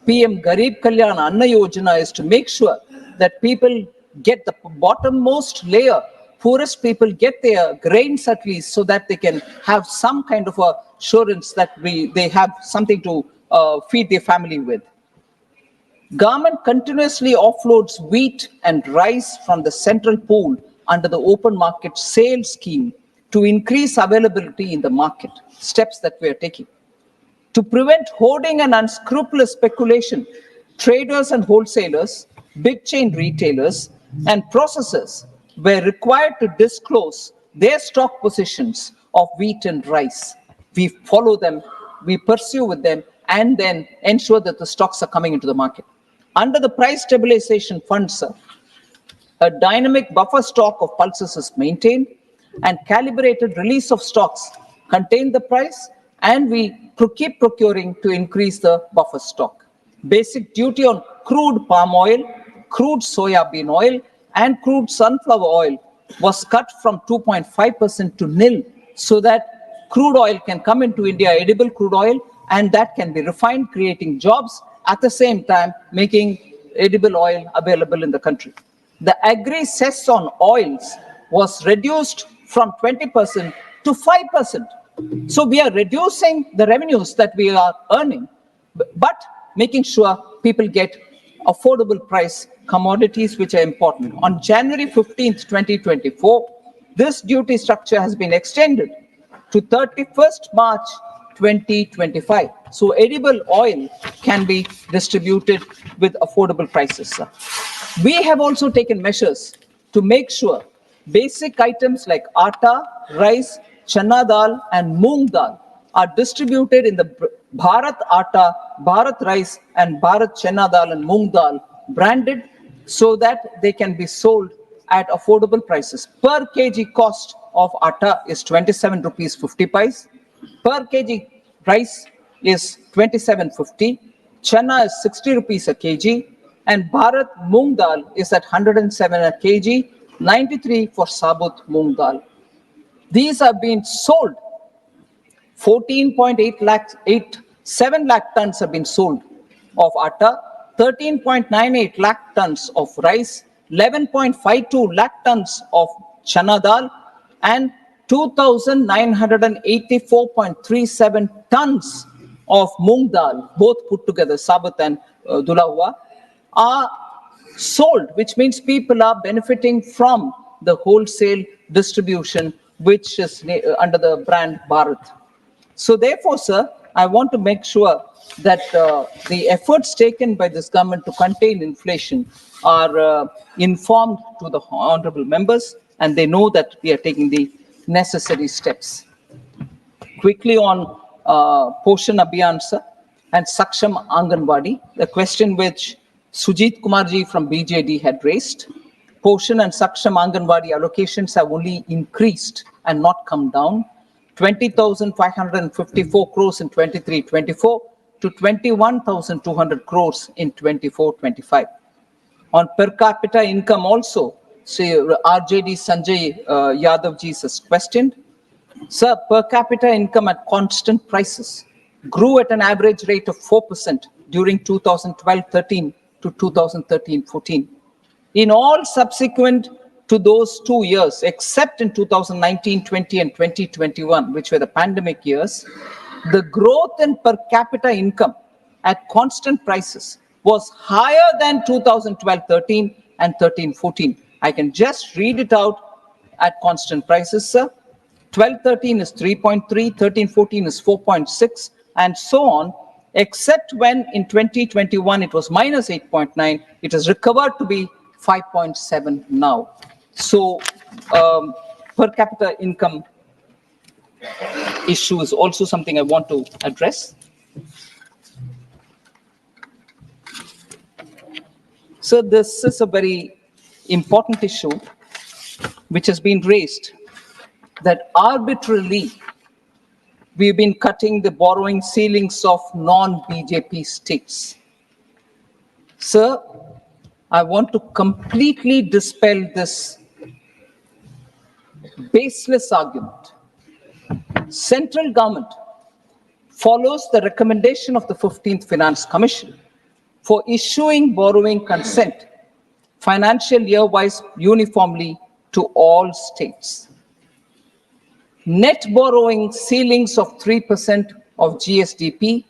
PM Garib Kalyan Anna Yojana is to make sure that people get the bottommost layer, poorest people get their grains at least, so that they can have some kind of assurance that they have something to feed their family with. Government continuously offloads wheat and rice from the central pool under the open market sale scheme to increase availability in the market. Steps that we are taking. To prevent hoarding and unscrupulous speculation, traders and wholesalers, big chain retailers, and processors were required to disclose their stock positions of wheat and rice. We follow them, we pursue with them, and then ensure that the stocks are coming into the market. Under the price stabilization fund, sir, a dynamic buffer stock of pulses is maintained and calibrated release of stocks contain the price, and we keep procuring to increase the buffer stock. Basic duty on crude palm oil, crude soya bean oil, and crude sunflower oil was cut from 2.5% to nil, so that crude oil can come into India, edible crude oil, and that can be refined, creating jobs, at the same time making edible oil available in the country. The agri cess on oils was reduced from 20% to 5%. So we are reducing the revenues that we are earning, but making sure people get affordable price commodities which are important. On January 15th, 2024, this duty structure has been extended to 31st March 2025. So edible oil can be distributed with affordable prices, sir. We have also taken measures to make sure basic items like atta, rice, chana dal, and moong dal are distributed in the Bharat Atta, Bharat Rice, and Bharat Chana Dal and Moong Dal branded, so that they can be sold at affordable prices. Per kg cost of atta is 27 rupees 50 paise. Per kg rice is 27.50. Chana is 60 rupees a kg. And Bharat Moong Dal is at 107 a kg, 93 for Sabut Moong Dal. These are being sold. 7 lakh tons have been sold of atta, 13.98 lakh tons of rice, 11.52 lakh tons of chana dal, and 2,984.37 tons of moong dal, both put together, Sabat and Dula, are sold, which means people are benefiting from the wholesale distribution, which is under the brand Bharat. So therefore, sir, I want to make sure that the efforts taken by this government to contain inflation are informed to the honorable members, and they know that we are taking the necessary steps. Quickly on Poshan Abhiyan, sir, and Saksham Anganwadi, the question which Sujit Kumarji from BJD had raised. Poshan and Saksham Anganwadi allocations have only increased and not come down. 20,554 crores in 23-24 to 21,200 crores in 24-25. On per capita income also, say RJD Sanjay Yadavji is questioned. Sir, per capita income at constant prices grew at an average rate of 4% during 2012-13 to 2013-14. In all subsequent to those 2 years, except in 2019-20 and 2021, which were the pandemic years, the growth in per capita income at constant prices was higher than 2012-13 and 13-14. I can just read it out at constant prices, sir. 12-13 is 3.3, 13-14 is 4.6, and so on, except when in 2021 it was minus 8.9, it has recovered to be 5.7 now. So per capita income issue is also something I want to address. So this is a very important issue which has been raised, that arbitrarily we've been cutting the borrowing ceilings of non-BJP states. Sir, I want to completely dispel this baseless argument. Central government follows the recommendation of the 15th Finance Commission for issuing borrowing consent financial year-wise uniformly to all states. Net borrowing ceilings of 3% of GSDP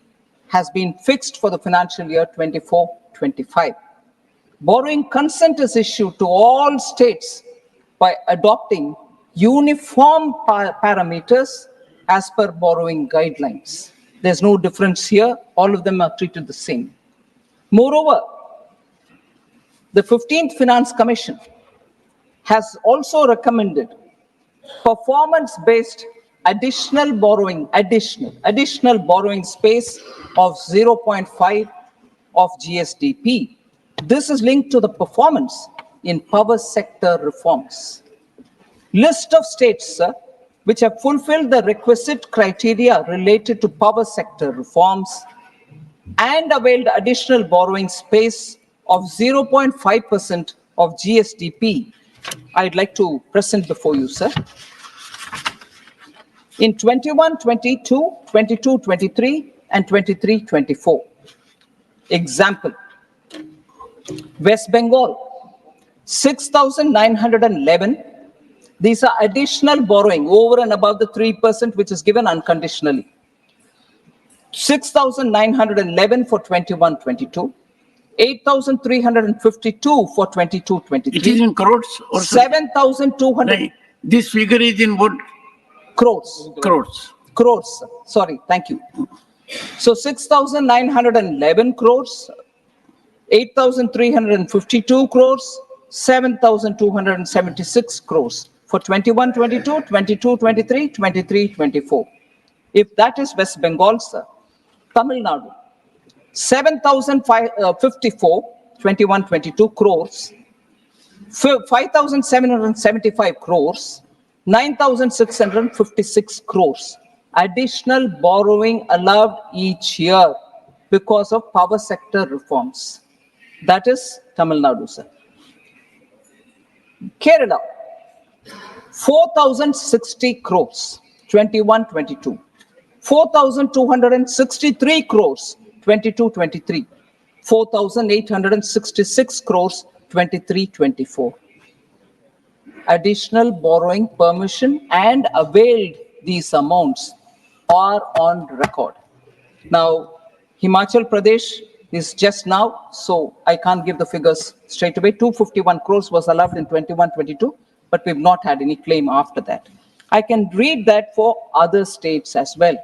has been fixed for the financial year 24-25. Borrowing consent is issued to all states by adopting uniform parameters as per borrowing guidelines. There's no difference here. All of them are treated the same. Moreover, the 15th Finance Commission has also recommended performance-based additional borrowing space of 0.5 of GSDP. This is linked to the performance in power sector reforms. List of states, sir, which have fulfilled the requisite criteria related to power sector reforms and availed additional borrowing space of 0.5% of GSDP, I'd like to present before you, sir. In 21-22, 22-23, and 23-24. Example, West Bengal, 6,911. These are additional borrowing over and above the 3% which is given unconditionally. 6,911 for 21-22, 8,352 for 22-23. It is in crores or 7,200 No, this figure is in what? crores. Crores, sorry, thank you. So 6,911 crores, 8,352 crores, 7,276 crores for 21-22, 22-23, 23-24. If that is West Bengal, sir, Tamil Nadu, 7,054, 21-22 crores, 5,775 crores, 9,656 crores. Additional borrowing allowed each year because of power sector reforms. That is Tamil Nadu, sir. Kerala, 4,060 crores, 21-22. 4,263 crores, 22-23. 4,866 crores, 23-24. Additional borrowing permission and availed these amounts are on record. Now, Himachal Pradesh is just now, so I can't give the figures straight away. 251 crores was allowed in 21-22, but we've not had any claim after that. I can read that for other states as well.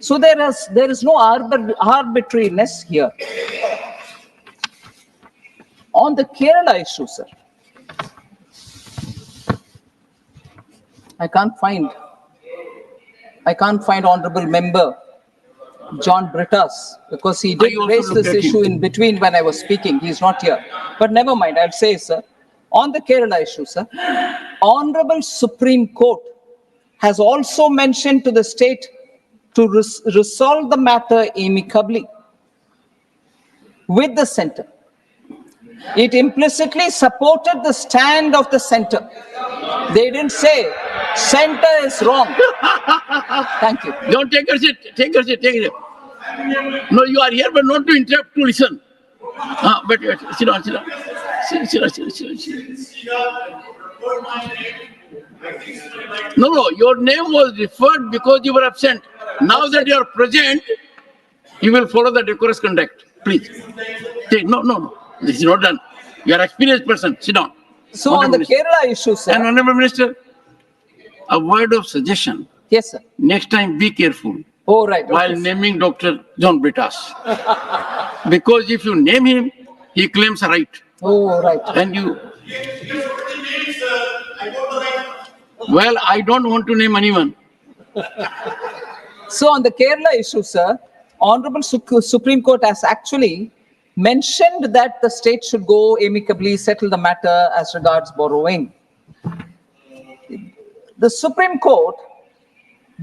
So there is no arbitrariness here. On the Kerala issue, sir, I can't find Honorable Member John Brittas, because he did raise this issue in between when I was speaking. He's not here. But never mind, I'll say, sir, on the Kerala issue, sir, Honorable Supreme Court has also mentioned to the state to resolve the matter amicably with the center. It implicitly supported the stand of the center. They didn't say center is wrong. Thank you. Don't take your seat. Take your seat. Take it. No, you are here, but not to interrupt, to listen. But sit down, sit down. Sit down. No, your name was referred because you were absent. Now that you are present, you will follow the decorous conduct. Please. No. This is not done. You are an experienced person. Sit down. So on the Kerala issue, sir. And Honorable Minister, a word of suggestion. Yes, sir. Next time, be careful. Oh, right. While naming Dr. John Brittas. Because if you name him, he claims a right. Oh, right. And you... Well, I don't want to name anyone. So on the Kerala issue, sir, Honorable Supreme Court has actually mentioned that the state should go amicably settle the matter as regards borrowing. The Supreme Court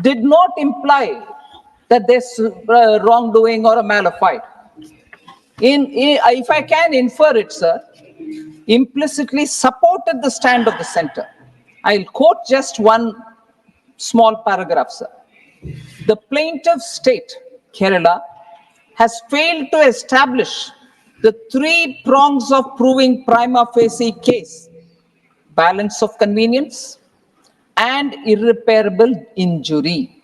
did not imply that there's wrongdoing or a malafide. If I can infer it, sir, implicitly supported the stand of the center. I'll quote just one small paragraph, sir. The plaintiff state, Kerala, has failed to establish the three prongs of proving prima facie case: balance of convenience and irreparable injury.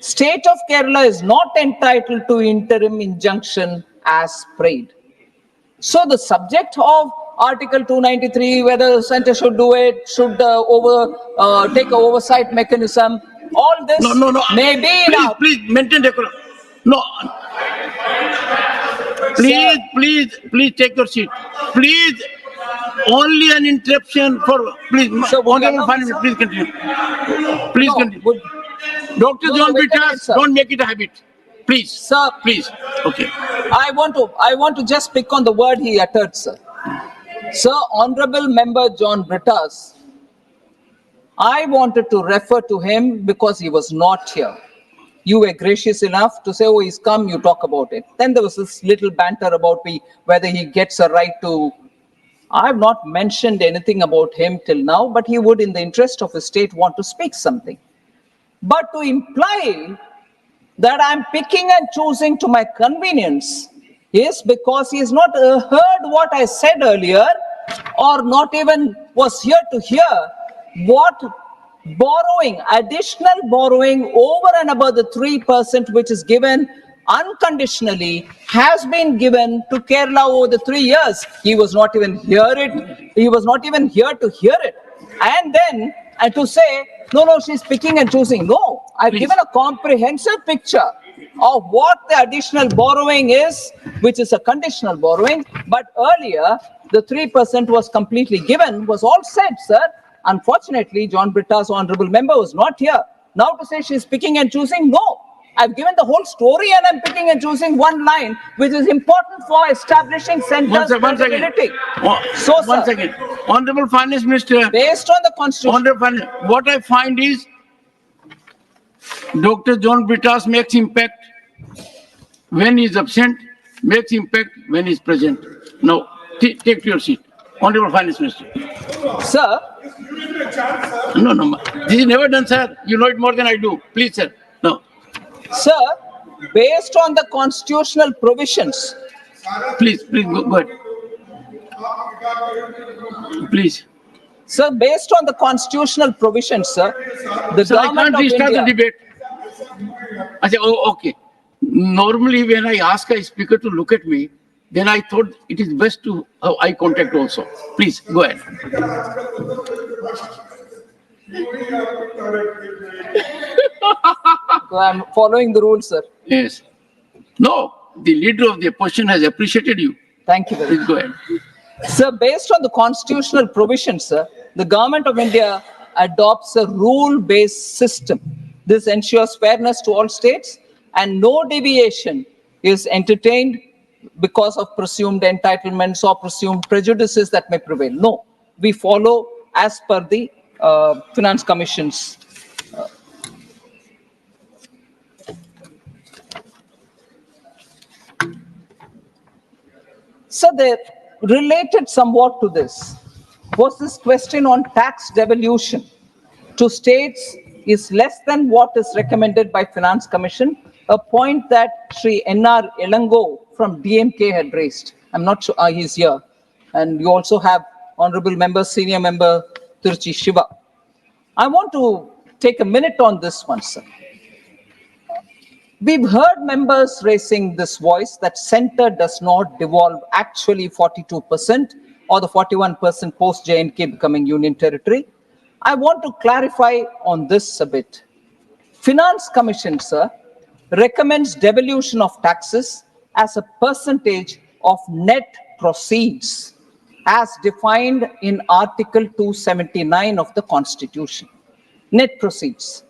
State of Kerala is not entitled to interim injunction as prayed. So the subject of Article 293, whether the center should do it, should take an oversight mechanism, all this may be now. Please maintain decorum. No. Please take your seat. Please, only an interruption for, please, So, Honorable Finance, please continue. Please continue. Dr. No, John wait a minute, Peters, sir. don't make it a habit. Please, Sir, please. Okay. I want to just pick on the word he uttered, sir. Sir, Honorable Member John Brittas, I wanted to refer to him because he was not here. You were gracious enough to say, oh, he's come, you talk about it. Then there was this little banter about whether he gets a right to. I've not mentioned anything about him till now, but he would, in the interest of his state, want to speak something. But to imply that I'm picking and choosing to my convenience is because he has not heard what I said earlier, or not even was here to hear what borrowing, additional borrowing over and above the 3% which is given unconditionally has been given to Kerala over the 3 years. He was not even here to hear it. And to say, no, she's picking and choosing. No, I've Please. given a comprehensive picture of what the additional borrowing is, which is a conditional borrowing. But earlier, the 3% was completely given, was all said, sir. Unfortunately, John Brittas, honorable member, was not here. Now to say she's picking and choosing, no. I've given the whole story and I'm picking and choosing one line, which is important for establishing center's credibility. So, One sir, second. Honorable Finance Minister, based on the constitution, Honorable Finance, what I find is Dr. John Brittas makes impact when he is absent, makes impact when he is present. Now, take your seat. Honorable Finance Minister. sir, No. This is never done, sir. You know it more than I do. Please, sir. No. Sir, based on the constitutional provisions, Please, go ahead. Please. sir, based on the constitutional provisions, sir, the Sir, I government can't of restart the India, debate. I say, oh, okay. Normally, when I ask a speaker to look at me, then I thought it is best to have eye contact also. Please, go ahead. I'm following the rules, sir. Yes. No, the leader of the opposition has appreciated you. Thank you very Please much. go ahead. Sir, based on the constitutional provisions, sir, the government of India adopts a rule-based system. This ensures fairness to all states and no deviation is entertained because of presumed entitlements or presumed prejudices that may prevail. No, we follow as per the Finance Commission's. So they related somewhat to this was this question on tax devolution to states is less than what is recommended by Finance Commission, a point that Sri N.R. Elango from DMK had raised. I'm not sure he's here. And you also have Honorable Member, Senior Member Tiruchi Shiva. I want to take a minute on this one, sir. We've heard members raising this voice that center does not devolve actually 42% or the 41% post J&K becoming union territory. I want to clarify on this a bit. Finance Commission, sir, recommends devolution of taxes as a percentage of net proceeds as defined in Article 279 of the Constitution. Net proceeds.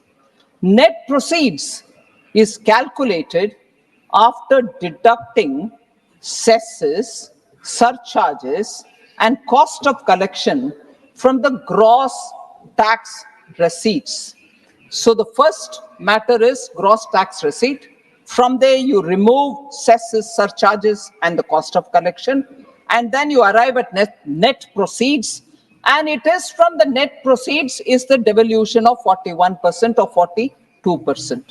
Net proceeds is calculated after deducting cesses, surcharges, and cost of collection from the gross tax receipts. So the first matter is gross tax receipt. From there, you remove cesses, surcharges, and the cost of collection, and then you arrive at net proceeds. And it is from the net proceeds is the devolution of 41% or 42%.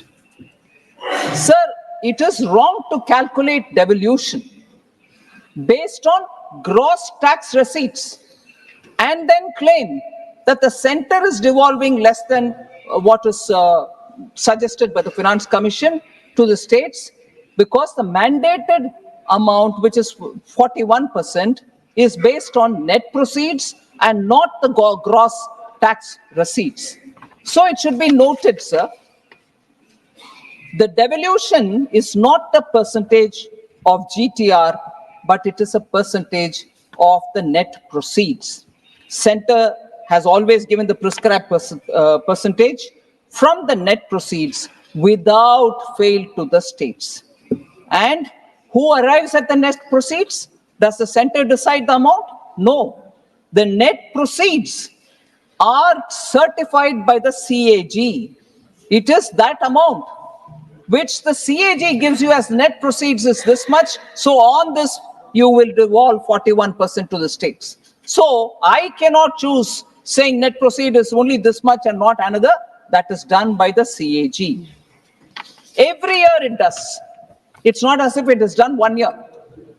Sir, it is wrong to calculate devolution based on gross tax receipts and then claim that the center is devolving less than what is suggested by the Finance Commission to the states, because the mandated amount, which is 41%, is based on net proceeds and not the gross tax receipts. So it should be noted, sir, the devolution is not the percentage of GTR, but it is a percentage of the net proceeds. Center has always given the prescribed percentage. from the net proceeds without fail to the states. And who arrives at the net proceeds? Does the center decide the amount? No. The net proceeds are certified by the CAG. It is that amount which the CAG gives you as net proceeds is this much. So on this, you will devolve 41% to the states. So I cannot choose saying net proceed is only this much and not another. That is done by the CAG. Every year it does. It's not as if it is done 1 year.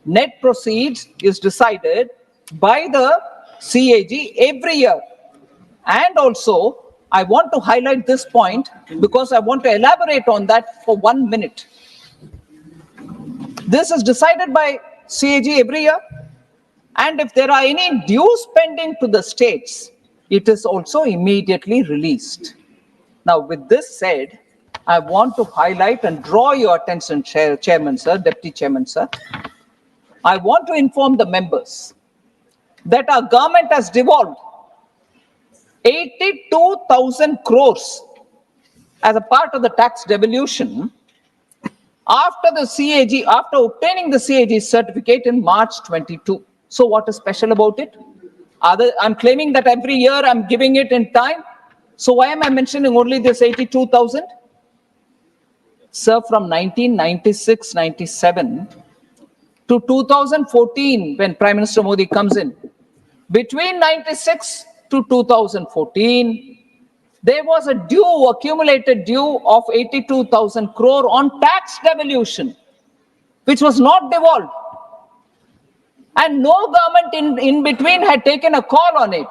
Net proceeds is decided by the CAG every year. And also, I want to highlight this point because I want to elaborate on that for 1 minute. This is decided by CAG every year. And if there are any dues pending to the states, it is also immediately released. Now, with this said, I want to highlight and draw your attention, Chairman, sir, Deputy Chairman, sir. I want to inform the members that our government has devolved 82,000 crores as a part of the tax devolution after the CAG, after obtaining the CAG certificate in March 22. So what is special about it? I'm claiming that every year I'm giving it in time. So why am I mentioning only this 82,000? Sir, from 1996-97 to 2014, when Prime Minister Modi comes in, between 96 to 2014, there was a due, accumulated due of 82,000 crore on tax devolution, which was not devolved. And no government in between had taken a call on it.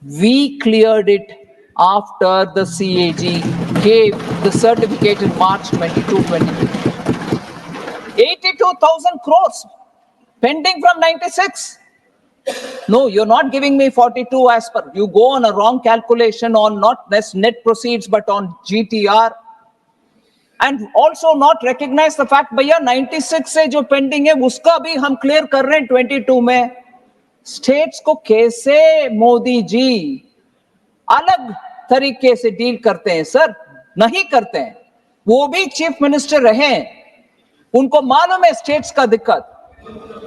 We cleared it after the CAG gave the certificate in March 22-23. 82,000 crores pending from 96. No, you're not giving me 42 as per. You go on a wrong calculation on not net proceeds, but on GTR. And also not recognize the fact, भैया 96 से जो pending है, उसका भी हम clear कर रहे हैं 22 में. States को कैसे मोदी जी अलग तरीके से डील करते हैं सर? नहीं करते हैं. वो भी चीफ मिनिस्टर रहे, उनको मालूम है स्टेट्स का दिक्कत.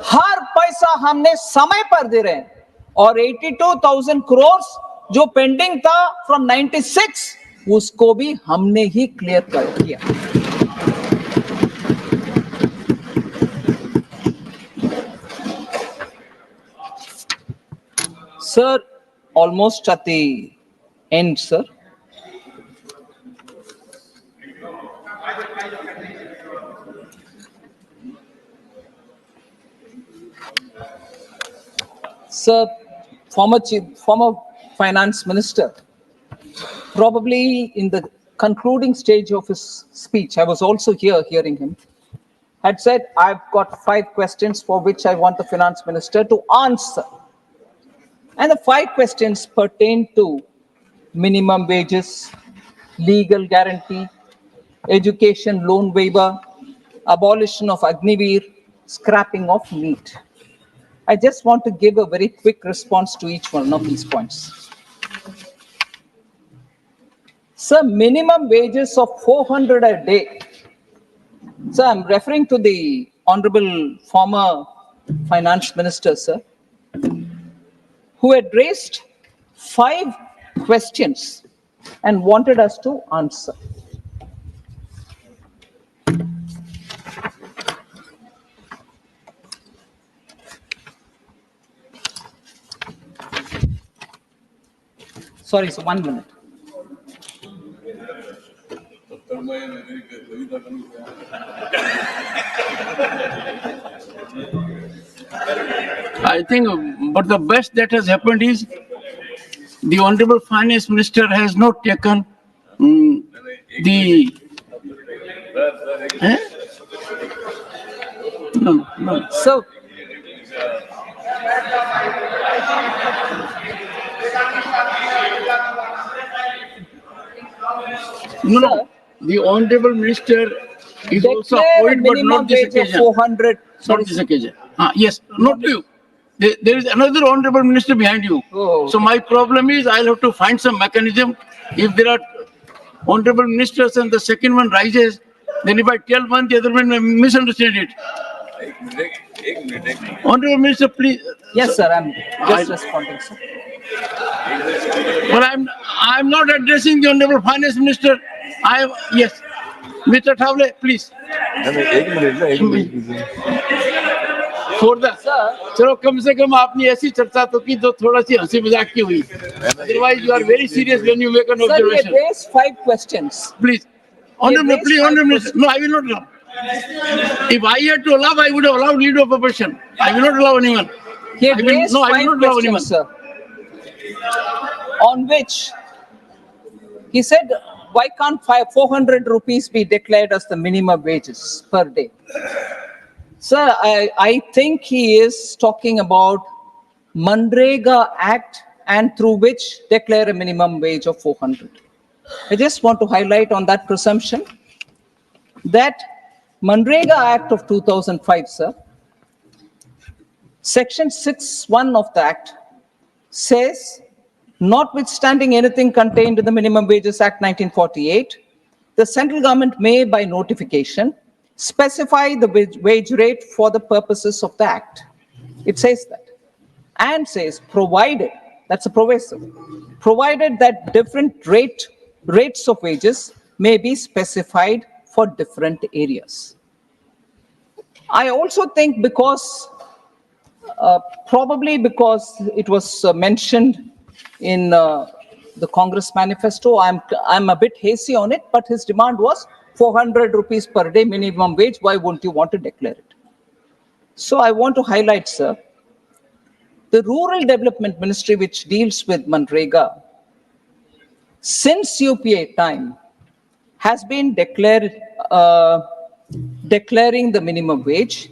हर पैसा हमने समय पर दे रहे हैं और 82,000 करोड़ जो पेंडिंग था फ्रॉम 96 उसको भी हमने ही क्लियर कर दिया. Sir, almost at the end, sir. Sir, former finance minister, probably in the concluding stage of his speech, I was also here hearing him, had said, I've got 5 questions for which I want the finance minister to answer. And the 5 questions pertain to minimum wages, legal guarantee, education loan waiver, abolition of Agniveer, scrapping of NEET. I just want to give a very quick response to each one of these points. Sir, minimum wages of 400 a day. Sir, I'm referring to the Honorable former Finance Minister, sir, who had raised 5 questions and wanted us to answer. Sorry, so 1 minute. I think, but the best that has happened is the Honorable Finance Minister has not taken the. No. So, No. The Honorable Minister is also declare a appointed, but minimum not this wage of occasion. 400. Not this occasion. Yes, not you. There is another Honorable Minister behind you. Oh, okay. So my problem is I'll have to find some mechanism. If there are honorable ministers and the second one rises, then if I tell one, the other one may misunderstand it. Honorable Minister, please. Yes, sir, I'm just responding, sir. But I'm not addressing the Honorable Finance Minister. Yes. Mr. Thavle, please. For the चलो कम से कम आपने ऐसी चर्चा तो की जो थोड़ा सी हंसी मजाक की हुई. Otherwise, you are very serious when you make an Sir, he observation. raised 5 questions. Please. Honorable, please, Honorable Minister. No, I will not allow. If I had to allow, I would have allowed leader of opposition. I will not allow anyone. He had raised I will 5 not allow anyone. questions, sir. On which he said, why can't 400 rupees be declared as the minimum wages per day? Sir, I think he is talking about Manrega Act and through which declare a minimum wage of 400. I just want to highlight on that presumption that Manrega Act of 2005, sir, Section 6(1) of the Act says, notwithstanding anything contained in the Minimum Wages Act 1948, the central government may, by notification, specify the wage rate for the purposes of the Act. It says that. And says, provided, that's a proviso, provided that different rates of wages may be specified for different areas. I also think because, probably because it was mentioned in the Congress manifesto, I'm a bit hazy on it, but his demand was 400 rupees per day minimum wage. Why won't you want to declare it? So I want to highlight, sir, the Rural Development Ministry, which deals with Manrega, since UPA time, has been declaring the minimum wage,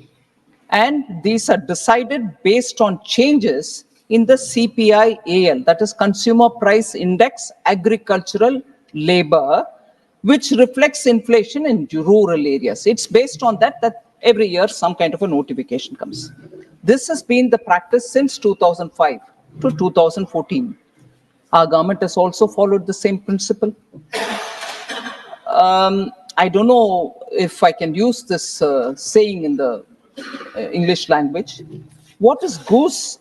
and these are decided based on changes in the CPI-AL, that is Consumer Price Index Agricultural Labor, which reflects inflation in rural areas. It's based on that every year some kind of a notification comes. This has been the practice since 2005 to 2014. Our government has also followed the same principle. I don't know if I can use this saying in the English language. What is sauce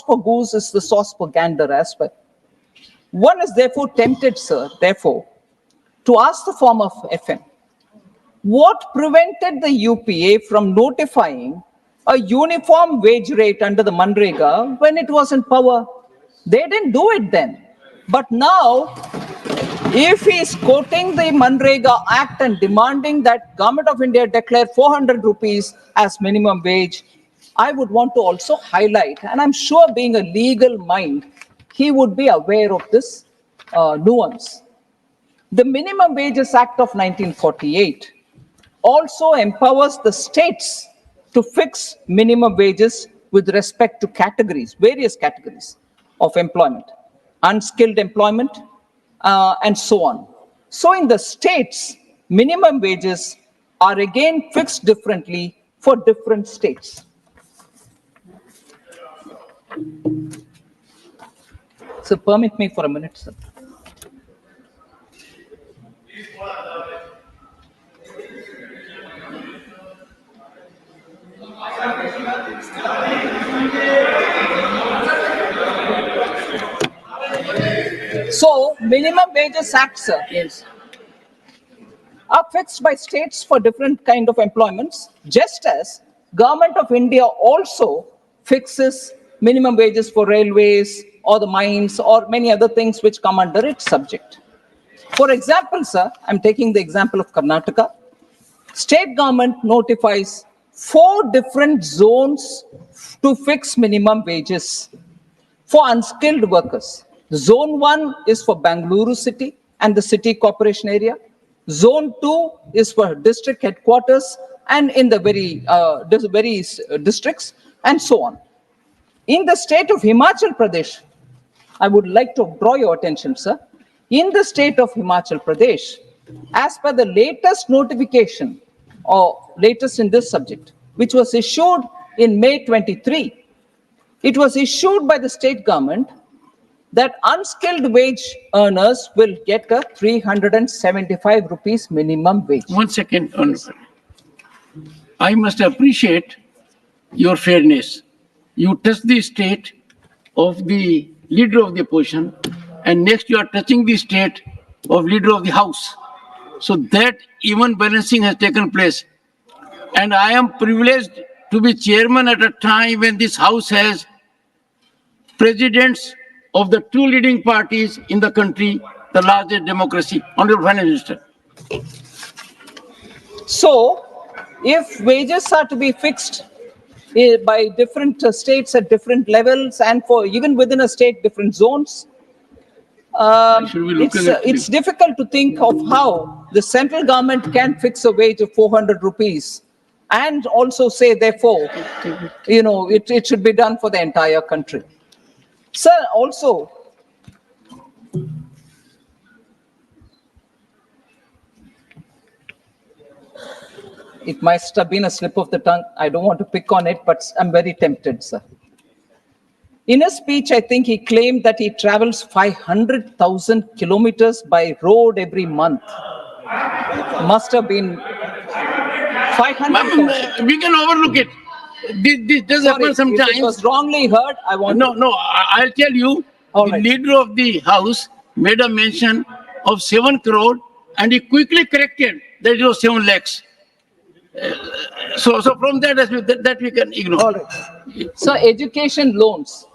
for goose is the sauce for gander as well. One is therefore tempted, sir, therefore, to ask the form of FM, what prevented the UPA from notifying a uniform wage rate under the Manrega when it was in power? They didn't do it then. But now, if he is quoting the Manrega Act and demanding that Government of India declare 400 rupees as minimum wage, I would want to also highlight, and I'm sure being a legal mind, he would be aware of this nuance. The Minimum Wages Act of 1948 also empowers the states to fix minimum wages with respect to categories, various categories of employment, unskilled employment, and so on. So in the states, minimum wages are again fixed differently for different states. So permit me for a minute, sir. So minimum wages act, sir, are fixed by states for different kind of employments, just as Government of India also fixes minimum wages for railways or the mines or many other things which come under its subject. For example, sir, I'm taking the example of Karnataka. State government notifies 4 different zones to fix minimum wages for unskilled workers. Zone 1 is for Bangalore city and the city corporation area. Zone 2 is for district headquarters and in the very districts and so on. In the state of Himachal Pradesh, I would like to draw your attention, sir. In the state of Himachal Pradesh, as per the latest notification or latest in this subject, which was issued in May 23, it was issued by the state government that unskilled wage earners will get a 375 rupees minimum wage. 1 second, Honorable. I must appreciate your fairness. You touch the state of the leader of the opposition, and next you are touching the state of leader of the house. So that even balancing has taken place. And I am privileged to be chairman at a time when this house has presidents of the two leading parties in the country, the largest democracy. Honorable Finance Minister. So, if wages are to be fixed by different states at different levels, and for even within a state, different zones, Should we look at it, it's please? difficult to think of how the central government can fix a wage of 400 rupees and also say, therefore, it should be done for the entire country. Sir, also, it must have been a slip of the tongue. I don't want to pick on it, but I'm very tempted, sir. In a speech, I think he claimed that he travels 500,000 kilometers by road every month. Must have been 500,000. We can overlook it. This does happen Sorry, if sometimes. it was wrongly heard, I want No, I'll tell you, All the right. leader of the house made a mention of 7 crore and he quickly corrected that it was 7 lakhs. So from that we can ignore. All right. So education loans.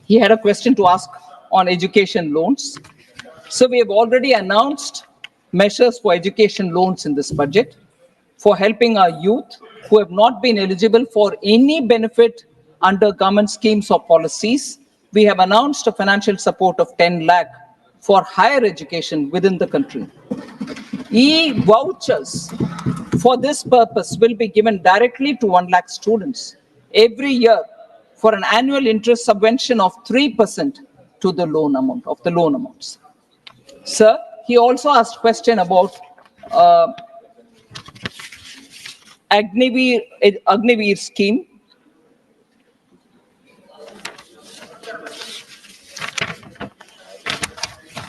He had a question to ask on education loans. So we have already announced measures for education loans in this budget for helping our youth who have not been eligible for any benefit under government schemes or policies. We have announced a financial support of 10 lakh for higher education within the country. E-vouchers for this purpose will be given directly to 1 lakh students every year for an annual interest subvention of 3% to the loan amounts. Sir, he also asked question about Agniveer scheme.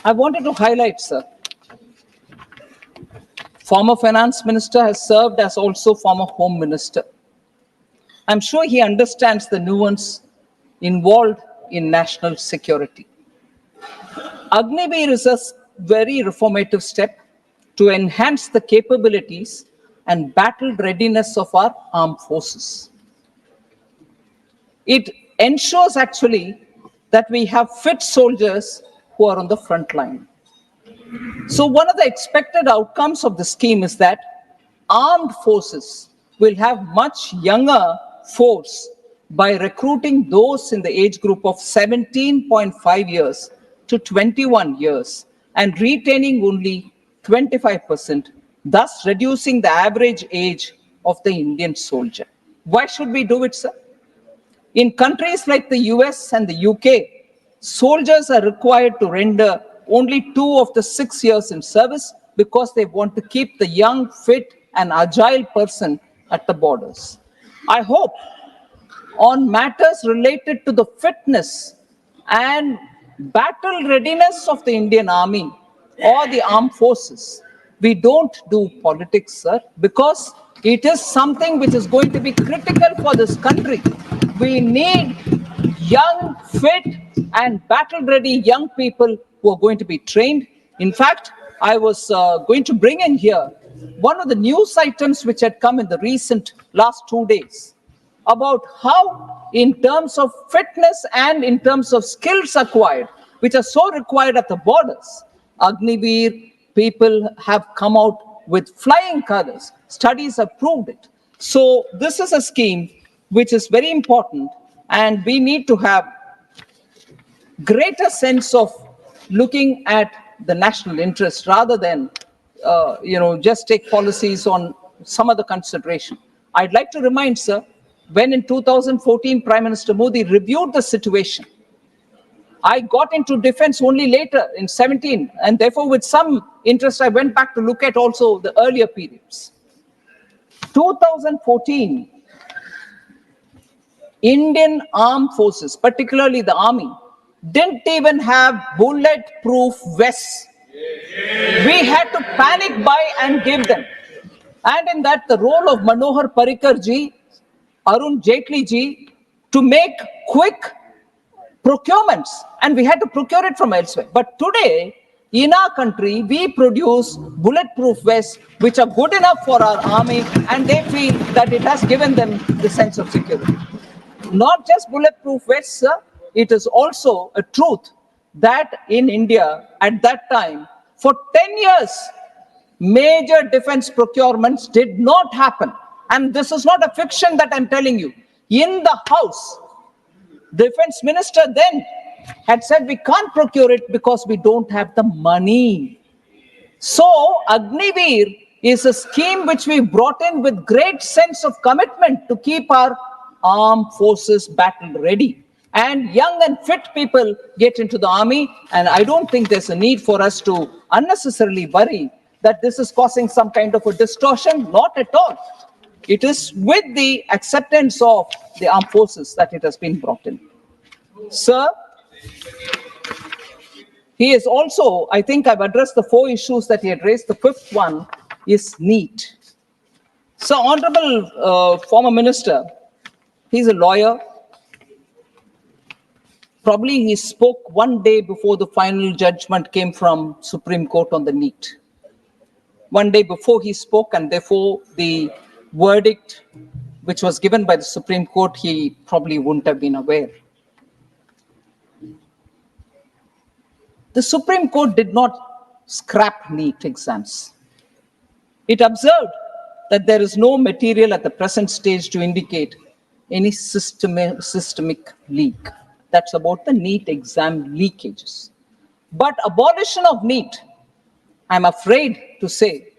I wanted to highlight, sir, former finance minister has served as also former home minister. I'm sure he understands the nuance involved in national security. Agniveer is a very reformative step to enhance the capabilities and battle readiness of our armed forces. It ensures actually that we have fit soldiers who are on the front line. So one of the expected outcomes of the scheme is that armed forces will have much younger force by recruiting those in the age group of 17.5 years to 21 years and retaining only 25%, thus reducing the average age of the Indian soldier. Why should we do it, sir? In countries like the US and the UK, soldiers are required to render only 2 of the 6 years in service because they want to keep the young, fit, and agile person at the borders. I hope on matters related to the fitness and battle readiness of the Indian Army or the armed forces, we don't do politics, sir, because it is something which is going to be critical for this country. We need young, fit, and battle-ready young people who are going to be trained. In fact, I was going to bring in here one of the news items which had come in the recent last 2 days about how, in terms of fitness and in terms of skills acquired, which are so required at the borders, Agniveer people have come out with flying colors. Studies have proved it. So this is a scheme which is very important, and we need to have greater sense of looking at the national interest rather than just take policies on some other consideration. I'd like to remind, sir, when in 2014 Prime Minister Modi reviewed the situation, I got into defense only later in 17, and therefore with some interest I went back to look at also the earlier periods. 2014, Indian armed forces, particularly the army, didn't even have bulletproof vests. We had to panic buy and give them. And in that, the role of Manohar Parrikar ji, Arun Jaitley ji, to make quick procurements, and we had to procure it from elsewhere. But today, in our country, we produce bulletproof vests which are good enough for our army, and they feel that it has given them the sense of security. Not just bulletproof vests, sir, it is also a truth that in India at that time, for 10 years, major defense procurements did not happen. And this is not a fiction that I'm telling you. In the House, the defense minister then had said we can't procure it because we don't have the money. So Agniveer is a scheme which we brought in with great sense of commitment to keep our armed forces battle ready. And young and fit people get into the army, and I don't think there's a need for us to unnecessarily worry that this is causing some kind of a distortion. Not at all. It is with the acceptance of the armed forces that it has been brought in. Sir, he is also, I think I've addressed the 4 issues that he had raised. The 5th one is NEET. So, Honorable former Minister, he's a lawyer. Probably he spoke one day before the final judgment came from Supreme Court on the NEET. One day before he spoke, and therefore the verdict which was given by the Supreme Court, he probably wouldn't have been aware. The Supreme Court did not scrap NEET exams. It observed that there is no material at the present stage to indicate any systemic leak. That's about the NEET exam leakages. But abolition of NEET, I'm afraid to say,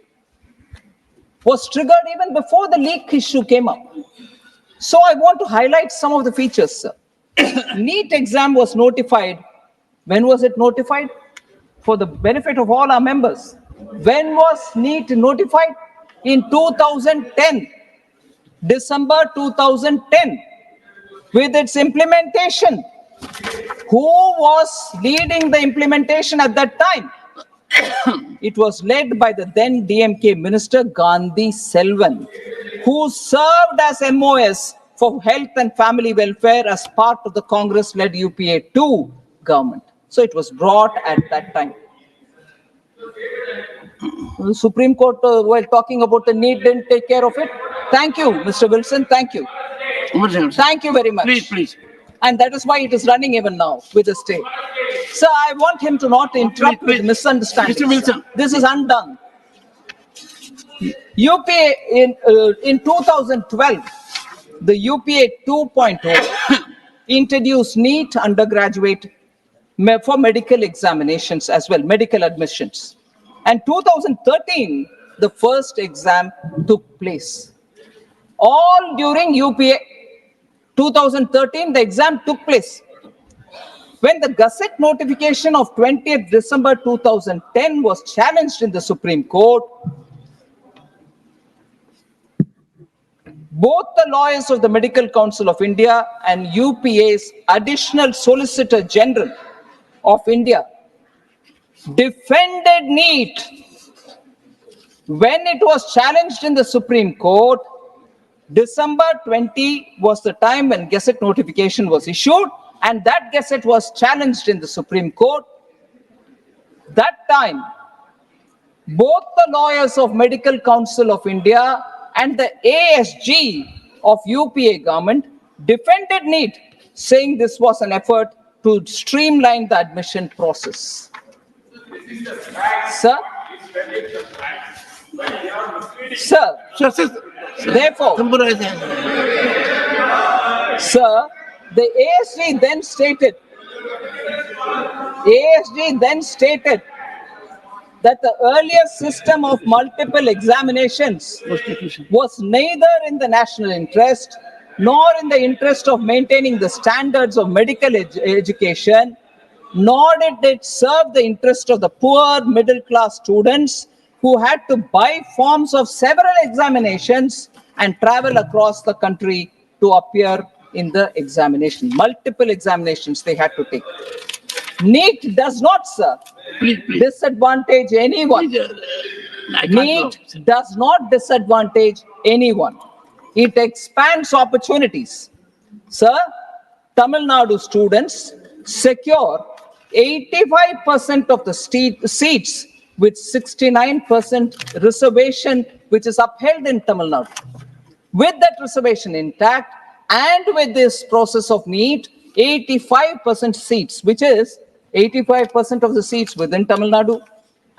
was triggered even before the leak issue came up. So I want to highlight some of the features, sir. NEET exam was notified. When was it notified? For the benefit of all our members. When was NEET notified? In 2010, December 2010, with its implementation. Who was leading the implementation at that time? It was led by the then DMK Minister Gandhi Selvan, who served as MOS for Health and Family Welfare as part of the Congress-led UPA 2 government. So it was brought at that time. The Supreme Court, while talking about the NEET, didn't take care of it. Thank you, Mr. Wilson. Thank you. Thank you very much. Please. And that is why it is running even now with the stay. So I want him to not interrupt with misunderstandings. Mr. Wilson. This is undone. UPA in 2012, the UPA 2.0 introduced NEET undergraduate for medical examinations as well, medical admissions. And 2013, the first exam took place. All during UPA 2013, the exam took place. When the Gazette notification of 20th December 2010 was challenged in the Supreme Court, both the lawyers of the Medical Council of India and UPA's Additional Solicitor General of India defended NEET. When it was challenged in the Supreme Court, December 20 was the time when Gazette notification was issued, and that Gazette was challenged in the Supreme Court. That time, both the lawyers of Medical Council of India and the ASG of UPA government defended NEET, saying this was an effort to streamline the admission process. Sir? Therefore, sir, the ASG then stated that the earlier system of multiple examinations was neither in the national interest nor in the interest of maintaining the standards of medical education, nor did it serve the interest of the poor middle-class students who had to buy forms of several examinations and travel across the country to appear in the examination. Multiple examinations they had to take. NEET does not, sir, disadvantage anyone. Please, I can't NEET does not disadvantage anyone. It expands opportunities. Sir, Tamil Nadu students secure 85% of the seats with 69% reservation, which is upheld in Tamil Nadu. With that reservation intact and with this process of NEET, 85% seats, which is 85% of the seats within Tamil Nadu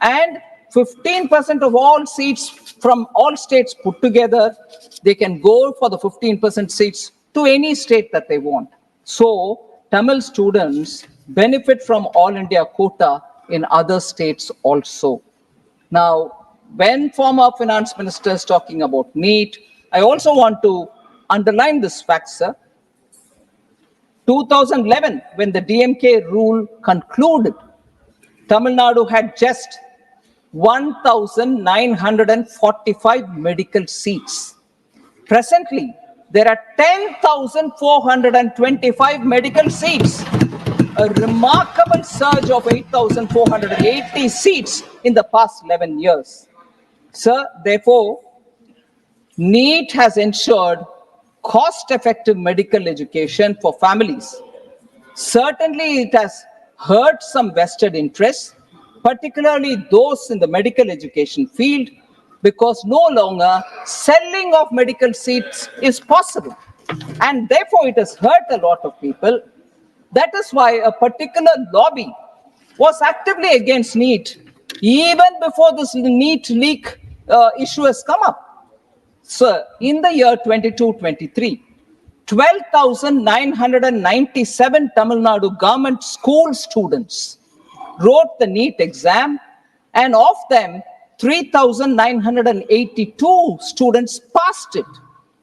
and 15% of all seats from all states put together, they can go for the 15% seats to any state that they want. So Tamil students benefit from all India quota in other states also. Now, when former finance minister is talking about NEET, I also want to underline this fact, sir. 2011, when the DMK rule concluded, Tamil Nadu had just 1,945 medical seats. Presently, there are 10,425 medical seats, a remarkable surge of 8,480 seats in the past 11 years. Sir, therefore, NEET has ensured cost-effective medical education for families. Certainly, it has hurt some vested interests, particularly those in the medical education field, because no longer selling of medical seats is possible. And therefore, it has hurt a lot of people. That is why a particular lobby was actively against NEET, even before this NEET leak issue has come up. So, in the year 22-23, 12,997 Tamil Nadu government school students wrote the NEET exam, and of them, 3,982 students passed it.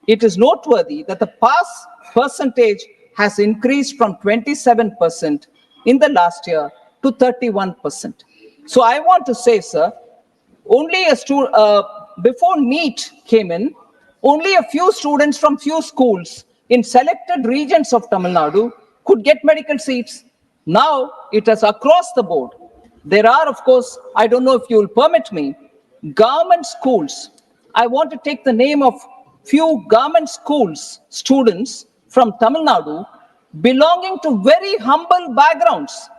It is noteworthy that the pass percentage has increased from 27% in the last year to 31%. So I want to say, sir, only before NEET came in, only a few students from few schools in selected regions of Tamil Nadu could get medical seats. Now it is across the board. There are, of course, I don't know if you will permit me, government schools. I want to take the name of few government schools students from Tamil Nadu belonging to very humble backgrounds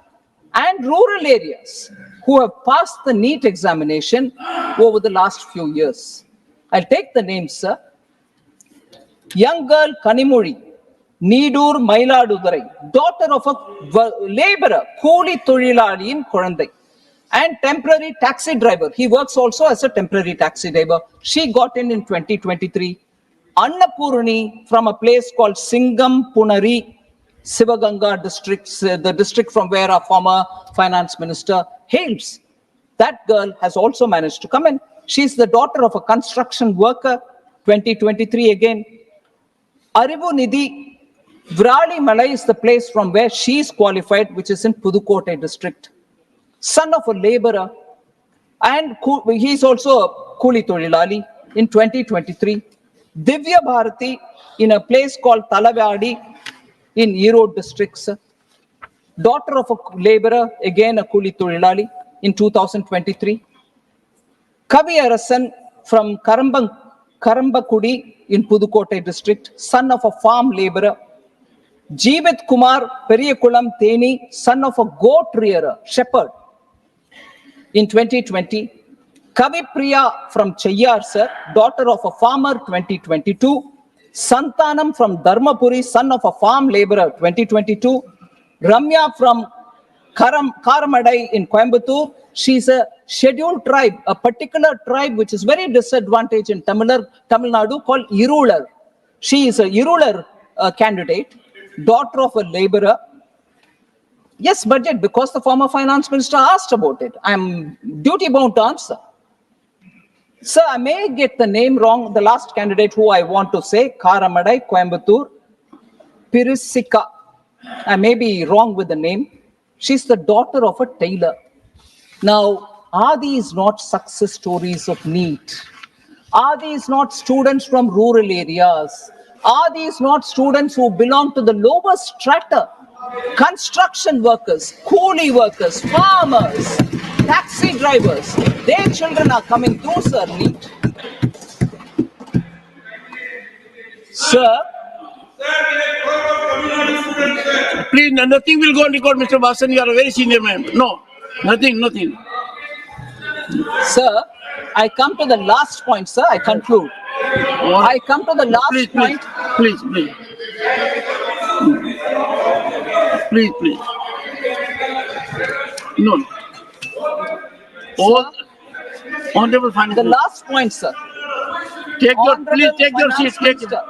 and rural areas who have passed the NEET examination over the last few years. I'll take the names, sir. Young girl Kanimuri, Needur Mailadurai, daughter of a laborer, Kooli Thozhilali in Kurandai, and temporary taxi driver. He works also as a temporary taxi driver. She got in 2023. Annapurni from a place called Singam Punari, Sivaganga district, the district from where our former finance minister hails. That girl has also managed to come in. She's the daughter of a construction worker, 2023 again. Arivu Nidhi, Vrali Malai is the place from where she is qualified, which is in Pudukkottai district. Son of a laborer, and he is also a Kooli Thozhilali in 2023. Divya Bharati in a place called Talavadi in Erode districts. Daughter of a laborer, again a Kooli Thozhilali in 2023. Kavi Arasan from Karambakudi in Pudukkottai district, son of a farm laborer. Jeevit Kumar Periyakulam Theni, son of a goat rearer, shepherd. In 2020, Kavi Priya from Cheyyar, sir, daughter of a farmer, 2022. Santanam from Dharmapuri, son of a farm laborer, 2022. Ramya from Karamadai in Coimbatore. She's a scheduled tribe, a particular tribe which is very disadvantaged in Tamil Nadu called Irular. She is a Irular candidate, daughter of a laborer. Yes, budget, because the former finance minister asked about it. I'm duty bound to answer. Sir, I may get the name wrong. The last candidate who I want to say, Karamadai, Coimbatore, Pirisika. I may be wrong with the name. She's the daughter of a tailor. Now, are these not success stories of NEET? Are these not students from rural areas? Are these not students who belong to the lower strata? Construction workers, coolie workers, farmers, taxi drivers, their children are coming through, sir, NEET. Sir, Please, nothing will go on record, Mr. Basan. You are a very senior man. No, nothing. sir, I come to the last point, sir. I conclude. I come to the last point. Please. No. All honorable finance. The last point, sir. Take your Honorable seat. Finance Minister.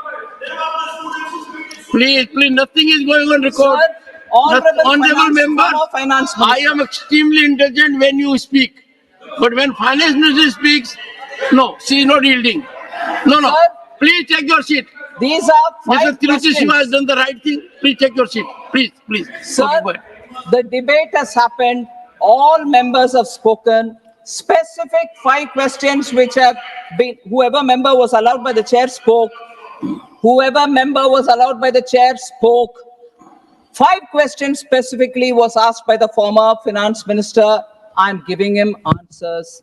Please, nothing is going on record. Sir, Honorable member, former Finance I Minister. am extremely intelligent when you speak. But when finance minister speaks, no, she is not yielding. No. Sir, Please take your seat. These are Mr. 5 Tiruchi Shiva has questions. done the right thing. Please take your seat. Please. Sir, Okay, go ahead. the debate has happened. All members have spoken. Specific 5 questions which have been, whoever member was allowed by the chair spoke. Whoever member was allowed by the chair spoke. 5 questions specifically was asked by the former finance minister. I'm giving him answers.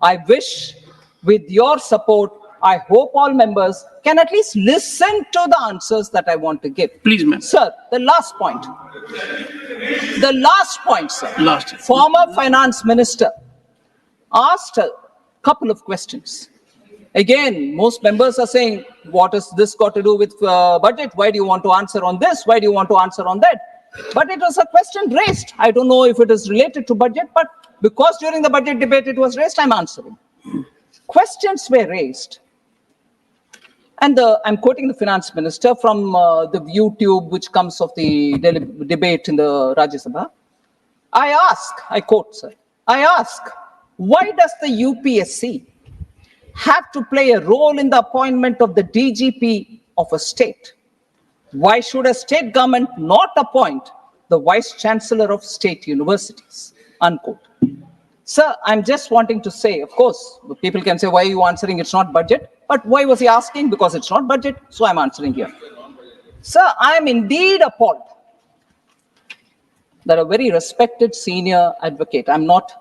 I wish with your support, I hope all members can at least listen to the answers that I want to give. Please, ma'am. Sir, the last point. The last point, sir. Last. Former finance minister asked a couple of questions. Again, most members are saying, what has this got to do with budget? Why do you want to answer on this? Why do you want to answer on that? But it was a question raised. I don't know if it is related to budget, but because during the budget debate it was raised, I'm answering. Questions were raised. And I'm quoting the finance minister from the YouTube, which comes of the debate in the Rajya Sabha. I quote, sir, I ask, why does the UPSC have to play a role in the appointment of the DGP of a state? Why should a state government not appoint the vice chancellor of state universities? Unquote. Sir, I'm just wanting to say, of course, people can say, why are you answering? It's not budget. But why was he asking? Because it's not budget. So I'm answering here. Sir, I am indeed appalled that a very respected senior advocate, I'm not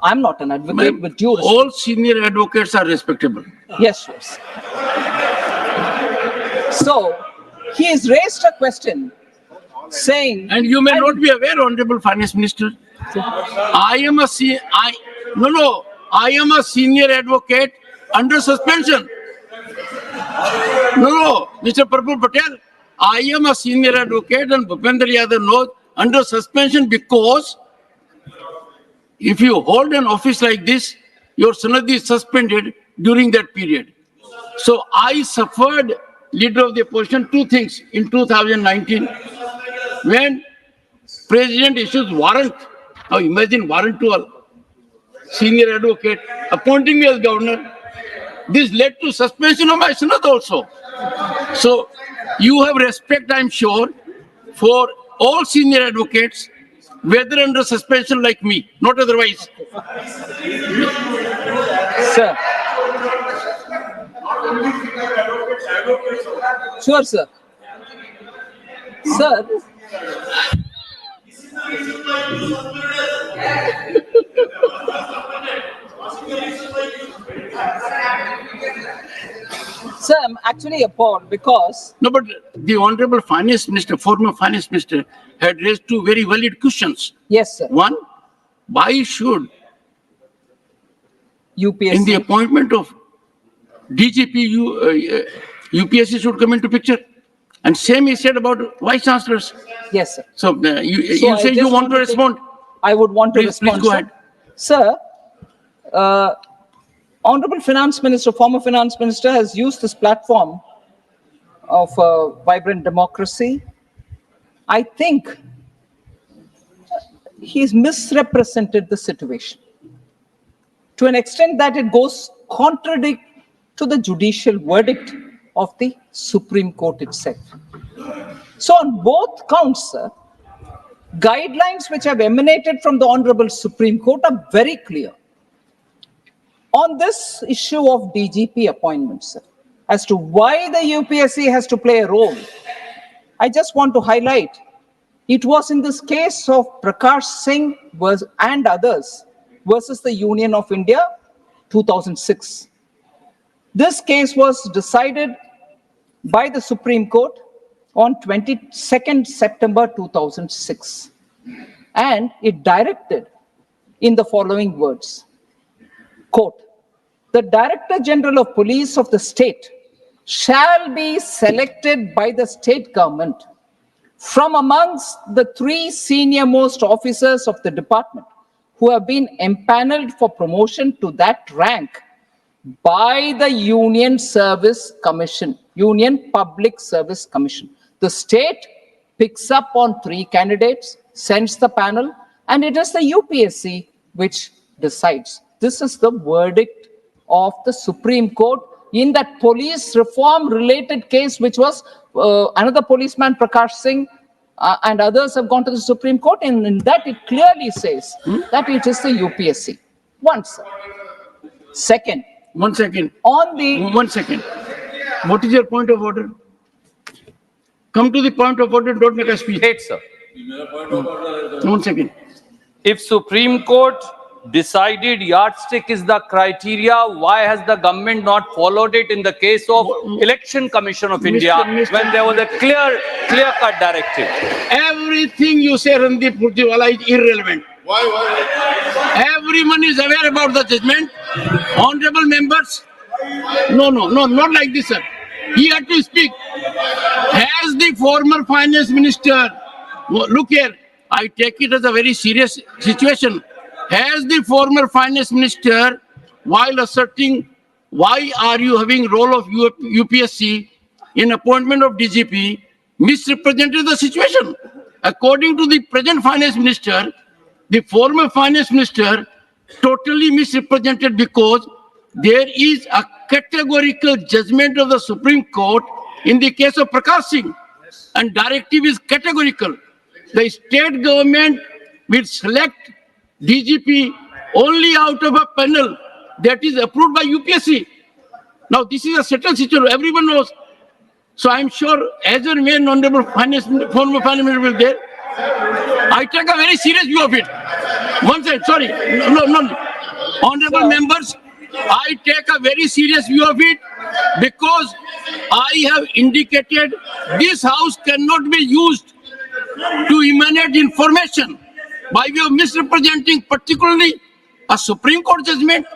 an advocate with due respect. All senior advocates are respectable. Yes. So he has raised a question saying, And you may not be aware, Honorable Finance Minister, I am a senior advocate under suspension. No, Mr. Prabhu Patel, I am a senior advocate and Bhupendra Yadav knows under suspension because if you hold an office like this, your sanad is suspended during that period. So I suffered, leader of the opposition, 2 things in 2019 when President issues warrant. Now imagine warrant to a senior advocate appointing me as governor. This led to suspension of my sanad also. So you have respect, I'm sure, for all senior advocates, whether under suspension like me, not otherwise. sir. Sure, sir. Sir. Sir, I'm actually appalled because No, but the Honorable Finance Minister, former Finance Minister, had raised 2 very valid questions. yes, sir. One, why should UPSC. in the appointment of DGP, UPSC should come into picture? And same he said about vice chancellors. Yes, sir. So So you I say you just want to respond. I would want to Please respond. go sir. ahead. Sir, Honorable Finance Minister, former Finance Minister, has used this platform of vibrant democracy. I think he's misrepresented the situation to an extent that it goes contradict to the judicial verdict of the Supreme Court itself. So on both counts, sir, guidelines which have emanated from the Honorable Supreme Court are very clear. On this issue of DGP appointments, sir, as to why the UPSC has to play a role. I just want to highlight, it was in this case of Prakash Singh and others versus the Union of India, 2006. This case was decided by the Supreme Court on 22nd September 2006. And it directed in the following words, quote, "The Director General of Police of the state shall be selected by the state government from amongst the 3 senior-most officers of the department who have been empaneled for promotion to that rank by the Union Service Commission, Union Public Service Commission." The state picks up on 3 candidates, sends the panel, and it is the UPSC which decides. This is the verdict of the Supreme Court in that police reform related case, which was another policeman, Prakash Singh, and others have gone to the Supreme Court, and in that it clearly says that it is the UPSC. One second. One second. On the 1 second. What is your point of order? Come to the point of order, don't make a speech. Wait, sir. 1 second. If Supreme Court decided yardstick is the criteria, why has the government not followed it in the case of Election Commission of India when there was a clear-cut directive? Everything you say, Randeep Purjiwala, is irrelevant. Why? Everyone is aware about the judgment. Honorable members. No, not like this, sir. He had to speak. Has the former finance minister, look here, I take it as a very serious situation. Has the former finance minister, while asserting why are you having role of UPSC in appointment of DGP, misrepresented the situation? According to the present finance minister, the former finance minister totally misrepresented because there is a categorical judgment of the Supreme Court in the case of Prakash Singh, and directive is categorical. The state government will select DGP only out of a panel that is approved by UPSC. Now, this is a settled situation, everyone knows. So I'm sure as and when honorable former finance minister will there, I take a very serious view of it. One second, sorry, no. Honorable members, I take a very serious view of it because I have indicated this house cannot be used to emanate information by way of misrepresenting particularly a Supreme Court judgment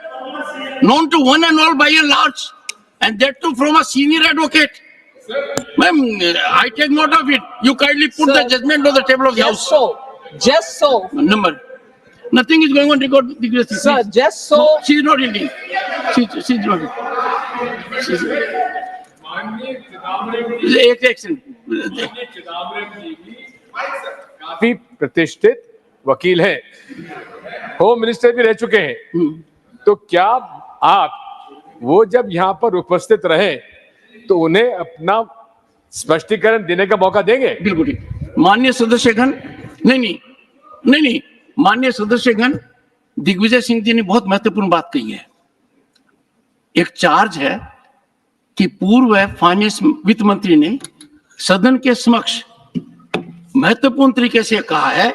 known to one and all by and large, and that too from a senior advocate. Ma'am, I take note of it. You kindly put the judgment on the table of the house. Just so. Number. Nothing is going on record. Sir, just so. No, she is not reading. She's not reading. काफी प्रतिष्ठित वकील हैं, home minister भी रह चुके हैं, तो क्या आप वो जब यहाँ पर उपस्थित रहे तो उन्हें अपना स्पष्टीकरण देने का मौका देंगे? बिल्कुल। माननीय सदस्यगण, नहीं, माननीय सदस्यगण, दिग्विजय सिंह जी ने बहुत महत्वपूर्ण बात कही है। एक चार्ज है कि पूर्व फाइनेंस वित्त मंत्री ने सदन के समक्ष महत्वपूर्ण तरीके से कहा है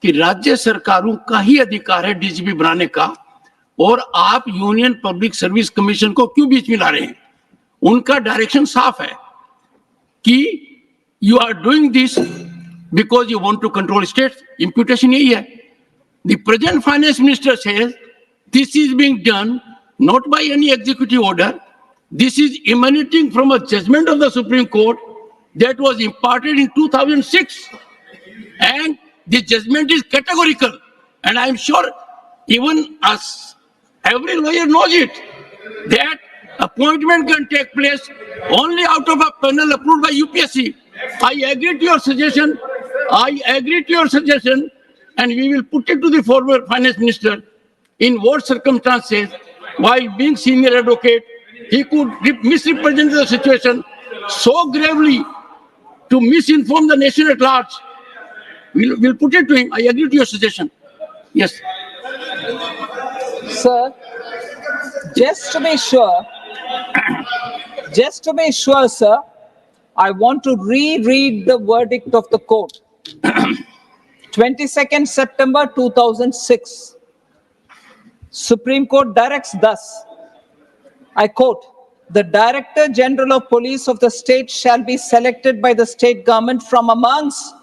कि राज्य सरकारों का ही अधिकार है डीजीपी बनाने का, और आप यूनियन पब्लिक सर्विस कमीशन को क्यों बीच में ला रहे हैं? उनका डायरेक्शन साफ है कि you are doing this because you want to control state. Imputation यही है। The present finance minister says this is being done not by any executive order. This is emanating from a judgment of the Supreme Court that was imparted in 2006, and the judgment is categorical, and I am sure even us, every lawyer knows it, that appointment can take place only out of a panel approved by UPSC. I agree to your suggestion. And we will put it to the former finance minister in what circumstances, while being senior advocate, he could misrepresent the situation so gravely to misinform the nation at large. We'll put it to him. I agree to your suggestion. Yes. Sir, just to be sure, Just to be sure, sir, I want to reread the verdict of the court. 22nd September 2006. Supreme Court directs thus, I quote, "The Director General of Police of the state shall be selected by the state government from amongst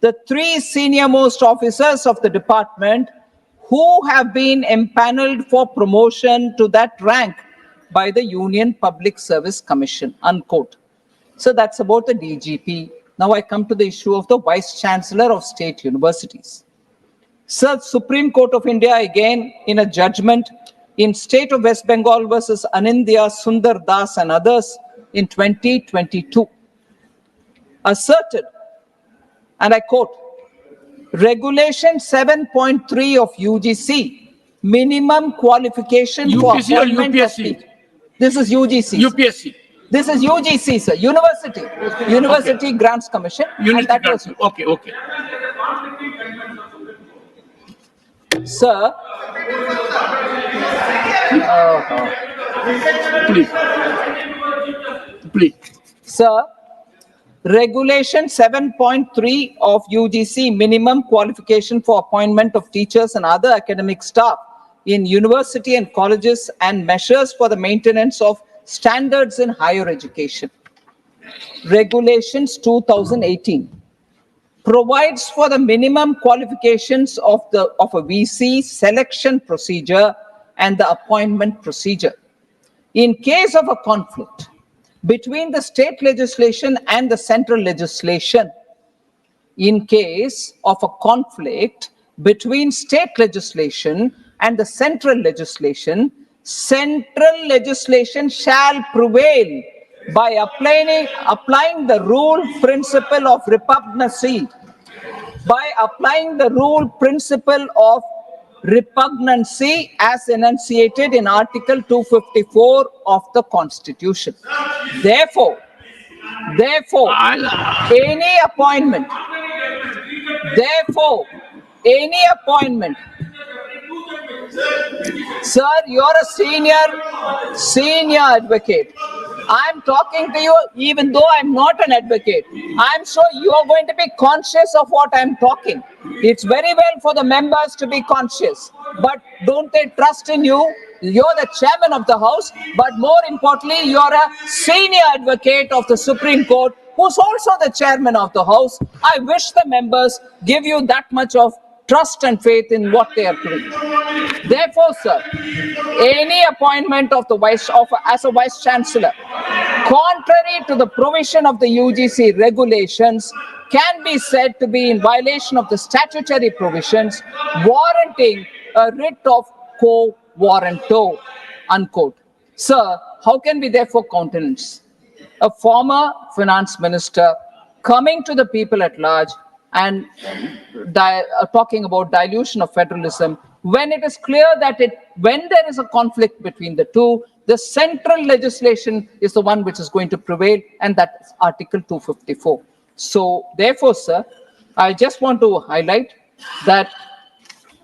the 3 senior-most officers of the department who have been empaneled for promotion to that rank by the Union Public Service Commission," unquote. So that's about the DGP. Now I come to the issue of the Vice Chancellor of State Universities. Sir, Supreme Court of India again in a judgment in State of West Bengal versus Anindya Sundar Das and others in 2022 asserted, and I quote, "Regulation 7.3 of UGC, minimum qualification for UPSC or appointment of UPSC? teachers." This is UGC. sir. UPSC. This is UGC, sir. University Grants Commission. and Unity that grants. was- Okay, okay. Sir, Please. Please. Sir, Regulation 7.3 of UGC, minimum qualification for appointment of teachers and other academic staff in university and colleges and measures for the maintenance of standards in higher education. Regulations 2018 provides for the minimum qualifications of a VC selection procedure and the appointment procedure. In case of a conflict between the state legislation and the central legislation, in case of a conflict between state legislation and the central legislation shall prevail by applying the rule principle of repugnancy. By applying the rule principle of repugnancy as enunciated in Article 254 of the Constitution. Therefore, any appointment, sir, you're a senior advocate. I'm talking to you even though I'm not an advocate. I'm sure you're going to be conscious of what I'm talking. It's very well for the members to be conscious, but don't they trust in you? You're the chairman of the house, but more importantly, you're a senior advocate of the Supreme Court, who's also the chairman of the house. I wish the members give you that much of trust and faith in what they are doing. Therefore, sir, any appointment of the as a vice chancellor, contrary to the provision of the UGC regulations, can be said to be in violation of the statutory provisions, warranting a writ of quo warranto, unquote. Sir, how can we therefore countenance a former finance minister coming to the people at large and talking about dilution of federalism, when it is clear that when there is a conflict between the two, the central legislation is the one which is going to prevail, and that is Article 254. So therefore, sir, I just want to highlight that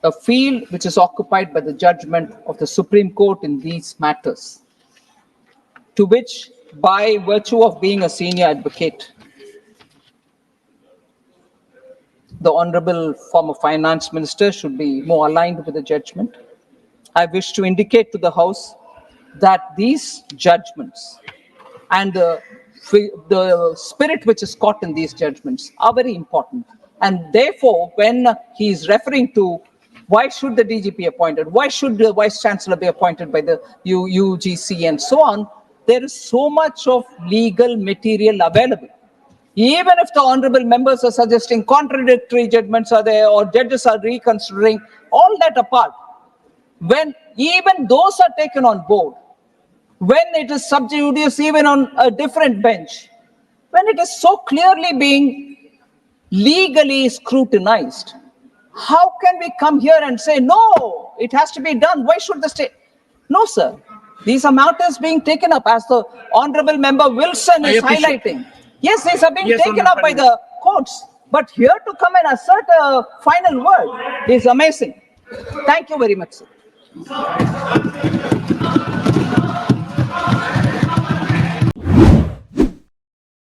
a field which is occupied by the judgment of the Supreme Court in these matters, to which, by virtue of being a senior advocate, the Honorable former Finance Minister should be more aligned with the judgment. I wish to indicate to the House that these judgments and the spirit which is caught in these judgments are very important. And therefore, when he is referring to why should the DGP be appointed, why should the Vice Chancellor be appointed by the UGC and so on, there is so much of legal material available. Even if the honorable members are suggesting contradictory judgments are there or judges are reconsidering, all that apart, when even those are taken on board, when it is sub judice even on a different bench, when it is so clearly being legally scrutinized, how can we come here and say, no, it has to be done? Why should the state? No, sir. These are matters being taken up, as the honorable member Wilson is highlighting. Yes, these are being taken up by the courts. But here to come and assert a final word is amazing. Thank you very much, sir.